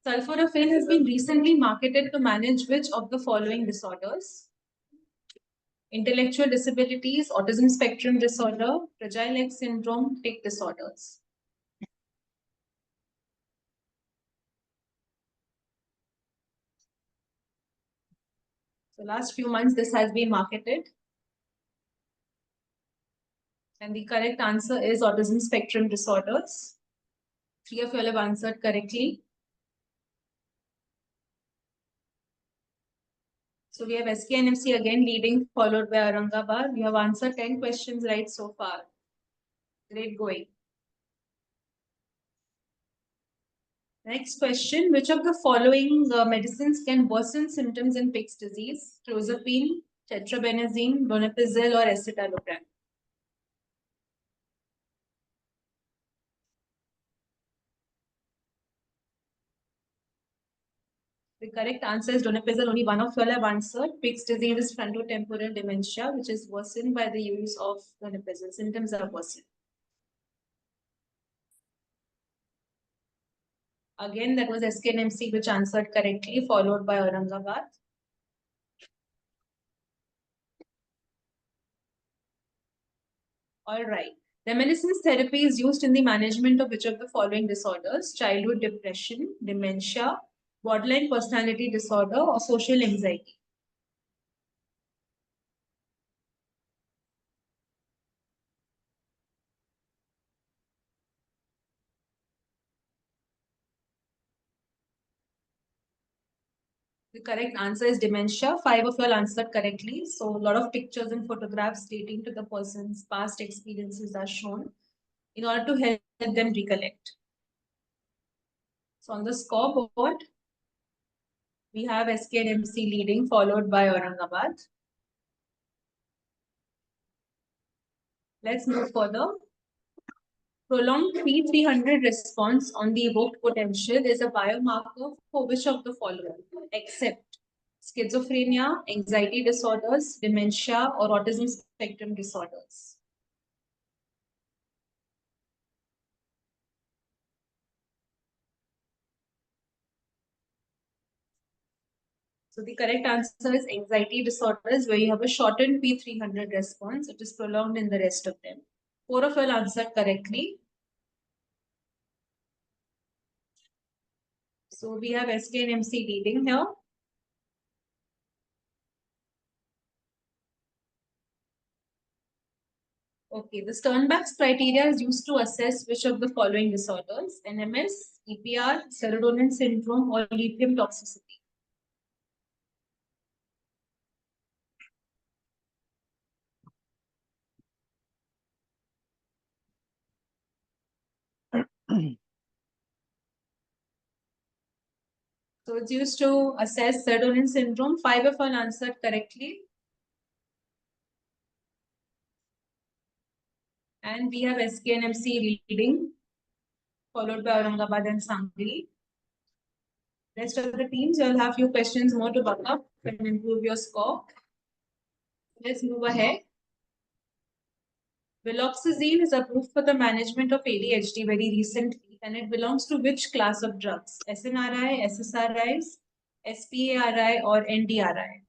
Sulforaphane has been recently marketed to manage which of the following disorders? Intellectual disabilities, autism spectrum disorder, Fragile X syndrome, tic disorders. So last few months this has been marketed. And the correct answer is autism spectrum disorders. 3 of you all have answered correctly. So we have SKNMC again leading, followed by Aurangabad. You have answered 10 questions right so far. Great going. Next question, which of the following medicines can worsen symptoms in Pick's disease? Clozapine, tetrabenazine, donepezil, or escitalopram? The correct answer is donepezil. Only one of you all have answered. Pick's disease is frontotemporal dementia, which is worsened by the use of donepezil. Symptoms are worsened. Again, that was SKNMC which answered correctly, followed by Aurangabad. All right. Reminiscence therapy is used in the management of which of the following disorders? Childhood depression, dementia, borderline personality disorder, or social anxiety? The correct answer is dementia. 5 of you all answered correctly. So a lot of pictures and photographs dating to the person's past experiences are shown in order to help them recollect. So on the scoreboard, we have SKNMC leading, followed by Aurangabad. Let's move further. Prolonged P300 response on the evoked potential is a biomarker for which of the following, except schizophrenia, anxiety disorders, dementia, or autism spectrum disorders? So the correct answer is anxiety disorders, where you have a shortened P300 response. It is prolonged in the rest of them. 4 of you all answered correctly. So we have SKNMC leading here. Okay, the Sternbach's criteria is used to assess which of the following disorders: NMS, EPR, serotonin syndrome, or lithium toxicity. So it's used to assess serotonin syndrome. 5 of you answered correctly. And we have SKNMC leading, followed by Aurangabad and Sangli. Rest of the teams, you'll have few questions more to back up and improve your score. Let's move ahead. Viloxazine is approved for the management of ADHD very recently, and it belongs to which class of drugs? SNRI, SSRIs, SPARI, or NDRI?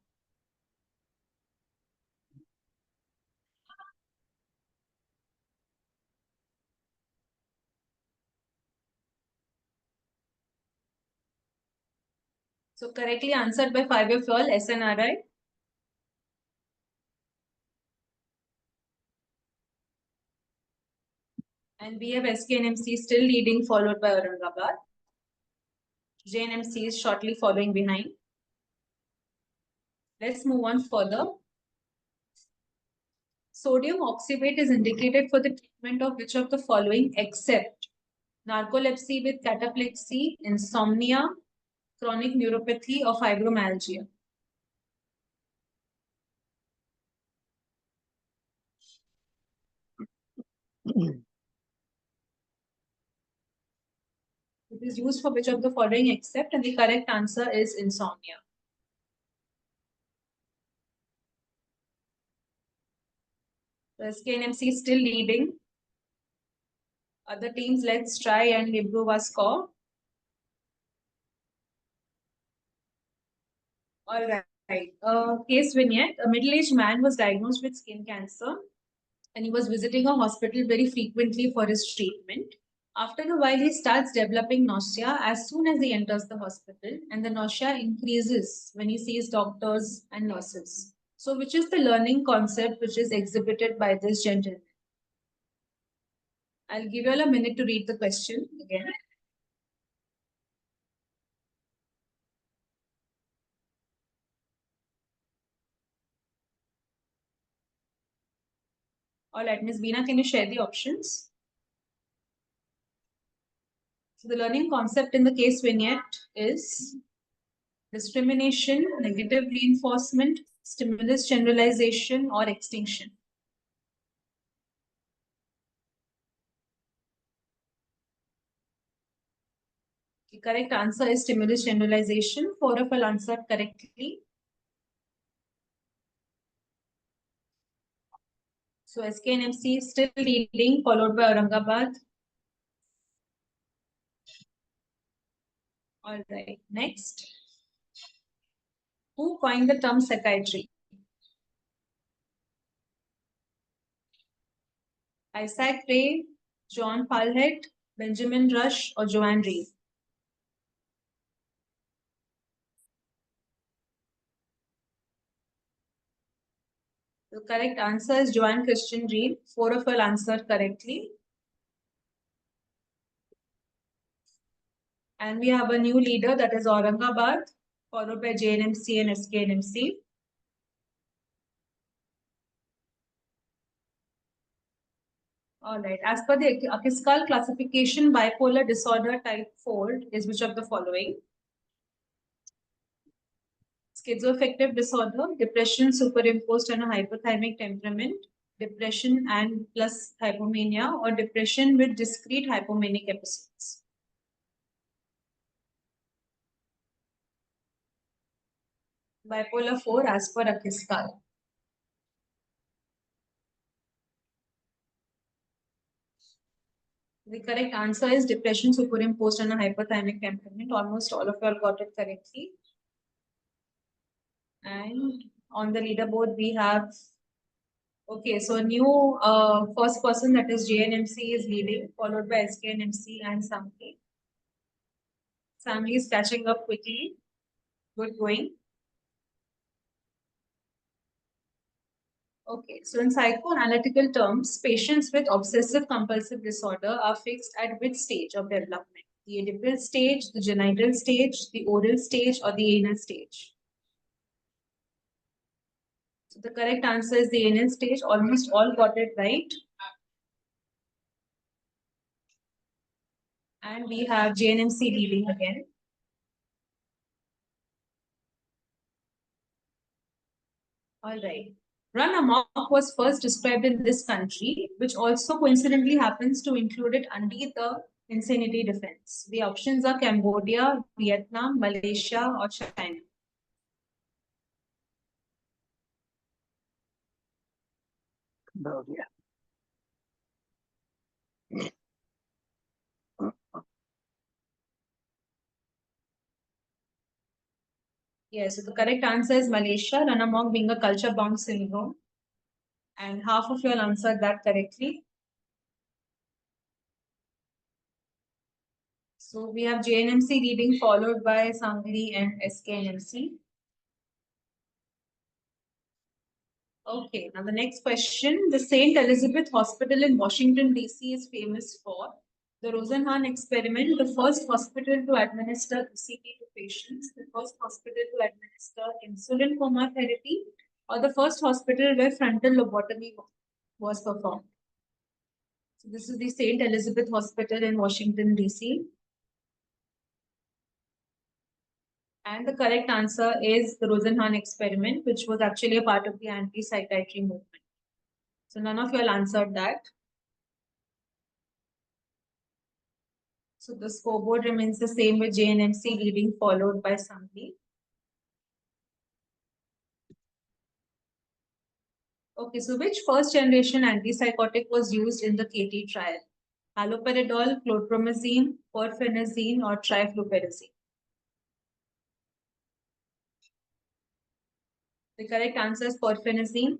So correctly answered by 5 of you all, SNRI. And we have SKNMC still leading, followed by Aurangabad. JNMC is shortly following behind. Let's move on further. Sodium oxybate is indicated for the treatment of which of the following, except narcolepsy with cataplexy, insomnia, chronic neuropathy, or fibromyalgia? It is used for which of the following except, and the correct answer is insomnia. So SKNMC is still leading. Other teams, let's try and improve our score. All right. Case vignette. A middle-aged man was diagnosed with skin cancer and he was visiting a hospital very frequently for his treatment. After a while, he starts developing nausea as soon as he enters the hospital, and the nausea increases when he sees doctors and nurses. So, which is the learning concept which is exhibited by this gentleman? I'll give you all a minute to read the question again. All right, Ms. Veena, can you share the options? So the learning concept in the case vignette is discrimination, negative reinforcement, stimulus generalization, or extinction. The correct answer is stimulus generalization. 4 of you answered correctly. So SK and MC still leading, followed by Aurangabad. All right, next. Who coined the term psychiatry? Isaac Ray, John Palhet, Benjamin Rush, or Joanne Reed? The correct answer is Joanne Christian Reed. 4 of you answered correctly. And we have a new leader, that is Aurangabad, followed by JNMC and SKNMC. All right. As per the Akiscal classification, bipolar disorder type 4 is which of the following? Schizoaffective disorder, depression superimposed on a hypothymic temperament, depression and plus hypomania, or depression with discrete hypomanic episodes. Bipolar 4 as per Akiscal. The correct answer is depression superimposed on a hypothymic temperament. Almost all of you all got it correctly. And on the leaderboard, we have, okay, so new first person, that is JNMC, is leading, followed by SKNMC and Samli. Samli is catching up quickly. Good going. Okay, so in psychoanalytical terms, patients with obsessive compulsive disorder are fixed at which stage of development? The Oedipal stage, the genital stage, the oral stage, or the anal stage? So the correct answer is the anal stage. Almost all got it right. And we have JNMC leading again. All right. Run amok was first described in this country, which also coincidentally happens to include it under the insanity defense. The options are Cambodia, Vietnam, Malaysia, or China. Cambodia. Yes, so the correct answer is Malaysia, run amok being a culture-bound syndrome. And half of you all answered that correctly. So we have JNMC leading, followed by Sangli and SKNMC. Okay, now the next question. The St. Elizabeth Hospital in Washington, D.C. is famous for the Rosenhan experiment, the first hospital to administer ECT to patients, the first hospital to administer insulin coma therapy, or the first hospital where frontal lobotomy was performed. So this is the St. Elizabeth Hospital in Washington, D.C. And the correct answer is the Rosenhan experiment, which was actually a part of the anti-psychiatry movement. So none of you all answered that. So the scoreboard remains the same with JNMC leading, followed by Sangli. Okay, so which first generation antipsychotic was used in the KT trial? Haloperidol, chlorpromazine, porphenazine, or trifluperazine? The correct answer is porphyrin.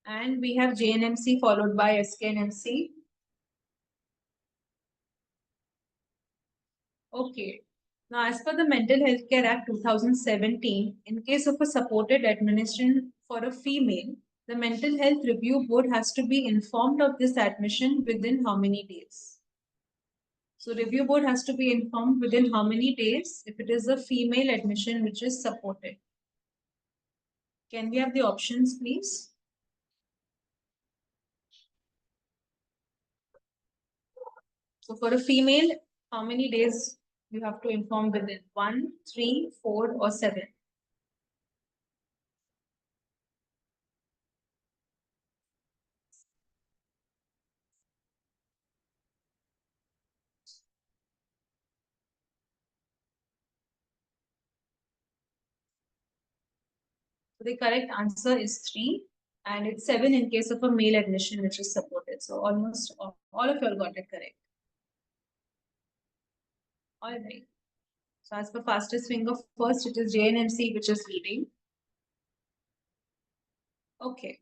And we have JNMC followed by SKNMC. Okay. Now, as per the Mental Health Care Act 2017, in case of a supported admission for a female, the Mental Health Review Board has to be informed of this admission within how many days? So, Review Board has to be informed within how many days if it is a female admission which is supported? Can we have the options, please? So, for a female, how many days you have to inform within? 1, 3, 4, or 7? So the correct answer is 3, and it's 7 in case of a male admission which is supported. So almost all of you all got it correct. All right. So as per fastest finger, first it is JNMC which is leading. Okay.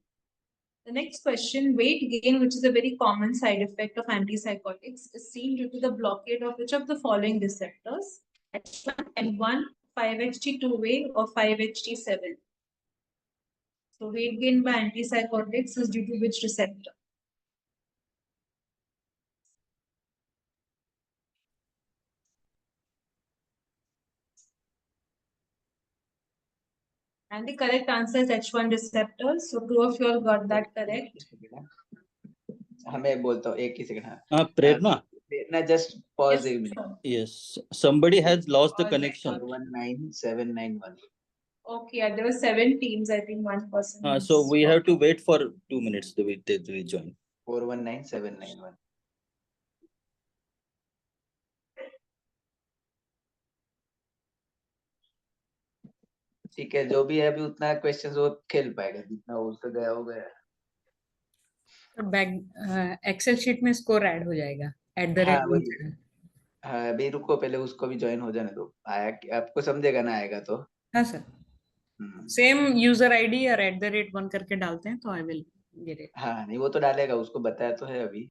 The next question, weight gain, which is a very common side effect of antipsychotics, is seen due to the blockade of which of the following receptors? H1, M1, 5-HT2A, or 5-HT7. So weight gain by antipsychotics is due to which receptor? And the correct answer is H1 receptor. So two of you all got that correct. मैं बोलता हूँ एक ही second. Prerna. Prerna, just pause a minute. sir. Yes, somebody has lost the All right. connection. 419791. Okay, yeah, there were 7 teams. I think one person. So we have to wait for 2 minutes to rejoin. 419791. ठीक है, जो भी है अभी उतना questions वो खेल पाएगा, जितना वो उसका गया हो गया. तो बैग एक्सेल शीट में स्कोर ऐड हो जाएगा हाँ वही. हाँ अभी रुको, पहले उसको भी ज्वाइन हो जाने दो. आया आपको समझेगा ना, आएगा तो. हाँ सर, सेम यूजर आईडी और @1 करके डालते हैं तो आई विल गेट इट. हाँ नहीं वो तो डालेगा, उसको बताया तो है अभी.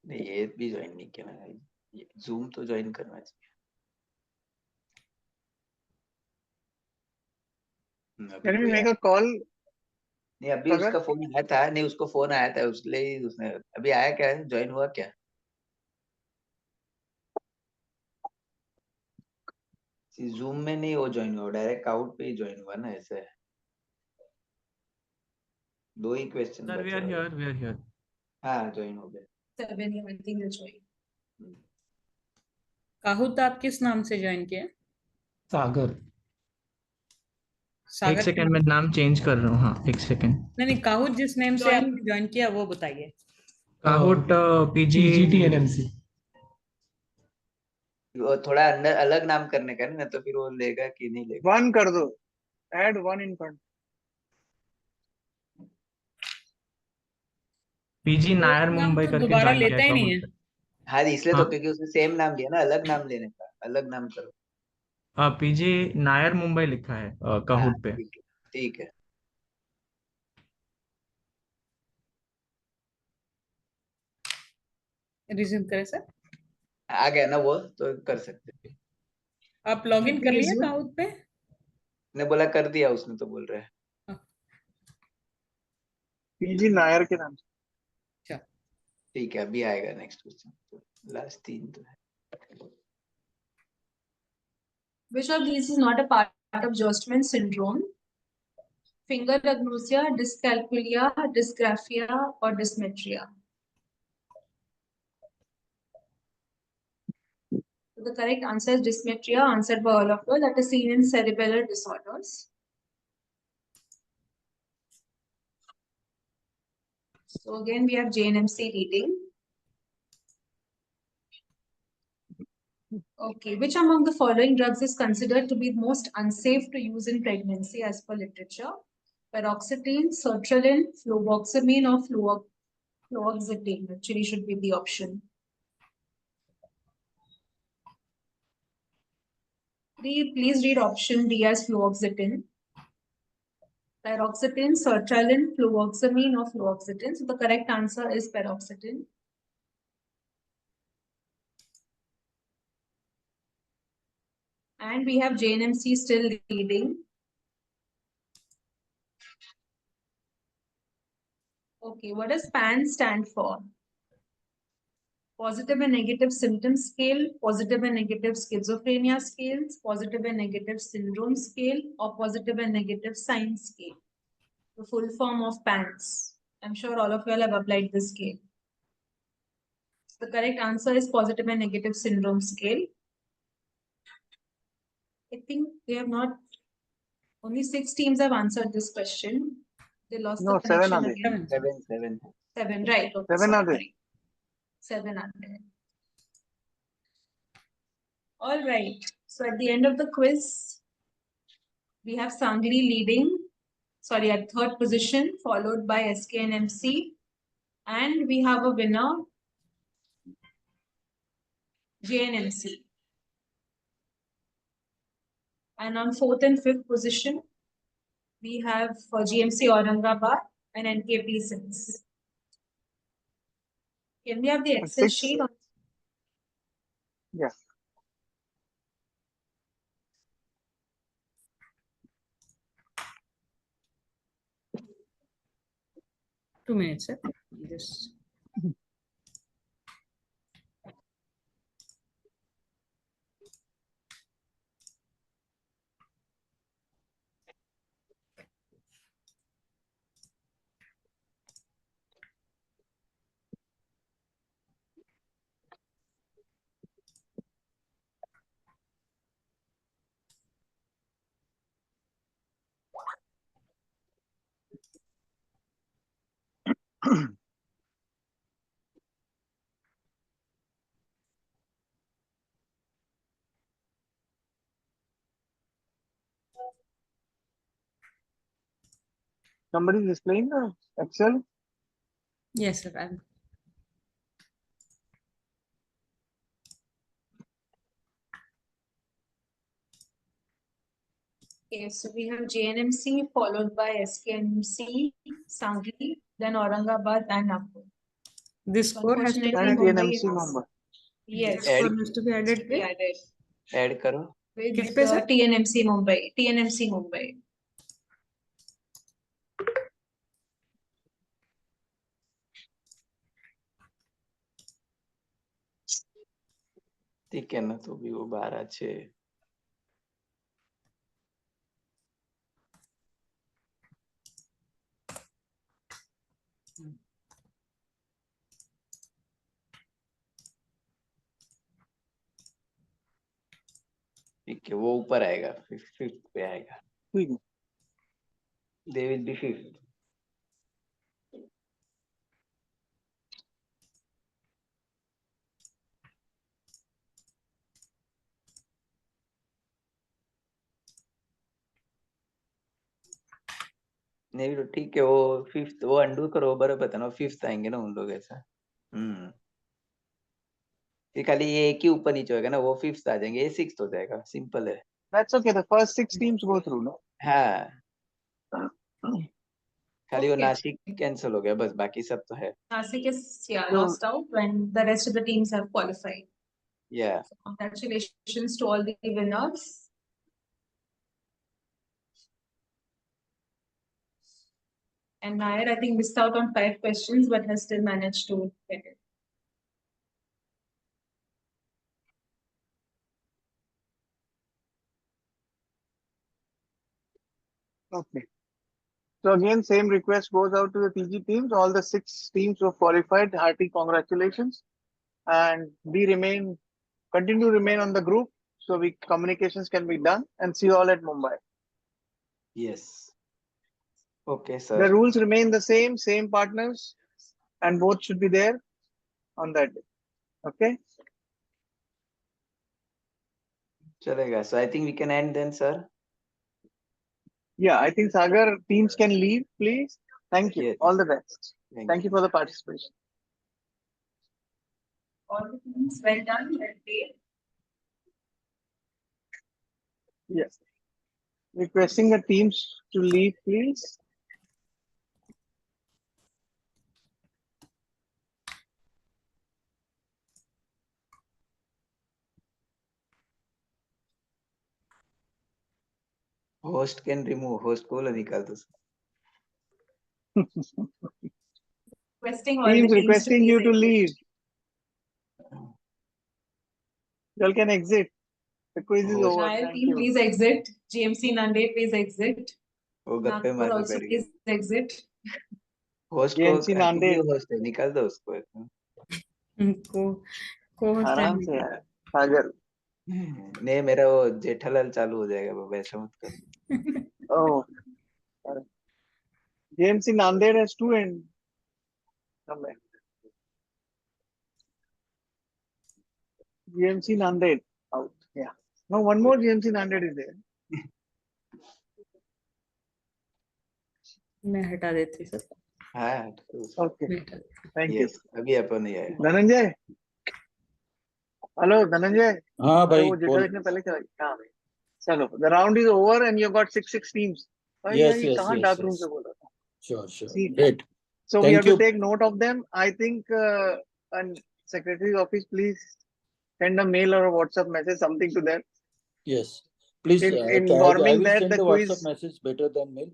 नहीं ये भी ज्वाइन नहीं किया मैंने. जूम तो ज्वाइन करना चाहिए. Can we make a call? नहीं अभी उसका फोन आया था. नहीं उसको फोन आया था, उसलिए उसने अभी आया. क्या ज्वाइन हुआ क्या? जूम में नहीं वो ज्वाइन हुआ, डायरेक्ट आउट पे ही ज्वाइन हुआ ना. ऐसे है. 2 ही क्वेश्चन बचा. we are here. हाँ ज्वाइन हो गए. 7, yeah, I think that's right. काहुत आप किस नाम से ज्वाइन किए? सागर. सागर. एक सेकंड में नाम चेंज कर रहा हूँ. हाँ एक सेकंड. नहीं, काहुत जिस नेम से आपने ज्वाइन किया वो बताइए. काहुट PGTNMC. वो थोड़ा अंदर अलग नाम करने का ना, तो फिर वो लेगा कि नहीं लेगा. 1 कर दो. Add 1 in front. PG Nair Mumbai करके दोबारा ज्वाइन लेता ही नहीं है. हाँ इसलिए तो, क्योंकि उसने सेम नाम लिया ना, अलग नाम लेने का. अलग नाम करो. PG नायर मुंबई लिखा है काहुट पे. ठीक है. रिज्यूम करें सर. आ गया ना वो, तो कर सकते हैं. आप लॉगिन कर लिए काहुत पे? ने बोला कर दिया उसने, तो बोल रहा है. PG नायर के नाम से. ठीक है, अभी आएगा नेक्स्ट क्वेश्चन. लास्ट 3 तो है. Which of these is not a part of Gerstmann syndrome? Finger agnosia, dyscalculia, dysgraphia, or dysmetria? So the correct answer is dysmetria, answered by all of you. That is seen in cerebellar disorders. So again, we have JNMC leading. Okay, which among the following drugs is considered to be most unsafe to use in pregnancy as per literature? Paroxetine, sertraline, fluvoxamine, or fluoxetine actually should be the option. Please read option D as fluoxetine. Paroxetine, sertraline, fluvoxamine, or fluoxetine. So the correct answer is paroxetine. And we have JNMC still leading. Okay, what does PAN stand for? Positive and negative symptom scale, positive and negative schizophrenia scales, positive and negative syndrome scale, or positive and negative sign scale. The full form of PANS. I'm sure all of you all have applied this scale. The correct answer is positive and negative syndrome scale. I think we have not, only 6 teams have answered this question. They lost No, the 7 connection are there. again. Seven. 7, right. Okay, 7 are sorry, there. right. 7 are there. All right. So at the end of the quiz, we have Sangli leading, sorry, at 3rd position, followed by SK and MC. And we have a winner, JNMC. And on 4th and 5th position, we have for GMC Aurangabad and NKP 6. Can we have the Excel 6. sheet? Yeah. Two minutes, sir. Just Somebody is displaying the Excel. yes, sir. I'm Okay, so we have JNMC followed by SKMC, Sangli, then Aurangabad and Nagpur. this score has to Unfortunately, And be Mumbai TNMC is, number. yes, this score has to be added should be with added Add करो. with किस पे, sir? TNMC Mumbai. ठीक है ना, तो भी वो 12 છે. ठीक है, वो ऊपर आएगा, 5th पे आएगा. ठीक है. They will be 5th. नहीं तो ठीक है, वो 5th वो अंडू करो, बराबर था ना, 5th आएंगे ना उन लोग ऐसा. ये खाली ये एक ही ऊपर नीचे होगा ना, वो 5th आ जाएंगे, ये 6th हो जाएगा, सिंपल है. That's okay. The first 6 teams go through, no? हाँ, खाली वो Okay. नासिक कैंसिल हो गया बस, बाकी सब तो है. Nashik is So- lost out when the rest of the teams have qualified. Yeah. So congratulations to all the winners. And Nair, I think, missed out on 5 questions, but has still managed to get it. Okay. So again, same request goes out to the PG teams. All the 6 teams who have qualified, hearty congratulations. And continue to remain on the group so communications can be done, and see you all at Mumbai. Yes. Okay, sir. The rules remain the same partners, and both should be there on that day. Okay. chalega. So I think we can end then, sir. Yeah, I think Sagar, teams can leave, please. Thank you. Yes. All the best. Thank Thank you for the participation. All the teams well done, well played. Yes. Requesting the teams to leave, please. Host can remove. Host को निकाल दो. Requesting all Teams the teams requesting to you please to exit. leave. You all can exit. The quiz is Host- over. Nile Thank team, you. please exit. GMC Nanded, please exit. वो गप्पे Nagpur मारने also बैठ गए. please exit. Host को GNC Nanded. Host है, निकाल दो उसको. को आराम से यार सागर. नहीं, मेरा वो जेठालाल चालू हो जाएगा, वो वैसा मत कर. Oh, sorry. GMC Nanded has two and somewhere. GMC Nanded out. Yeah. No, one more GMC Nanded is there. मैं हटा देती हूँ सर. हाँ, Okay. Thank you. यस, अभी अपन नहीं आया. धनंजय. Hello, Dhananjay. हाँ भाई वो बोल. जेठा ने पहले क्या हाँ भाई. चलो, the round is over and you got six teams. भाई Yes, ये yes, कहाँ yes, dark yes. room से बोल रहा था. Sure, sure. See. Great. So we Thank have you. to take note of them. I think and secretary's office, please send a mail or a WhatsApp message, something to them. Yes. Please, I Informing will that send the the quiz. WhatsApp message better than mail.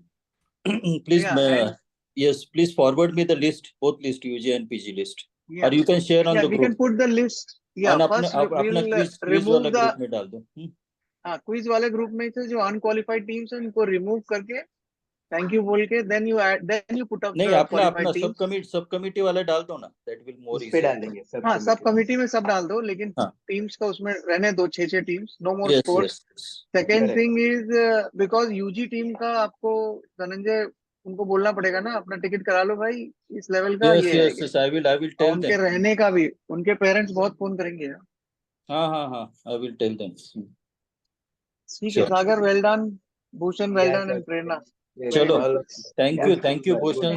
Please, Yeah, and- yes, please forward me the list, both list, UG and PG list. Yeah. Or you can share on Yeah, the we group. can put the list. Yeah, और first अपना we'll quiz remove वाला the group में डाल दो. quiz वाले group में से जो unqualified teams हैं उनको remove करके thank you बोल के then you put up नहीं, the अपना qualified teams. सब कमिटी वाला डाल दो ना. That will more उस पे easy. डालेंगे सब. हाँ, सब कमिटी में सब डाल दो, लेकिन हाँ. टीम्स का उसमें रहने दो 6 teams. No more Yes, sports. yes. Second Correct. thing is because UG team का आपको धनंजय उनको बोलना पड़ेगा ना, अपना टिकट करा लो भाई, इस लेवल का Yes, ये yes, है. yes. I will tell उनके them. रहने का भी उनके पेरेंट्स बहुत फोन करेंगे. हाँ. I will tell them. ठीक है. सागर, well done. Bhushan, well Yeah, done, sir. and Prerna. Yes, चलो. all- Thank Yes, you, good. Bhushan.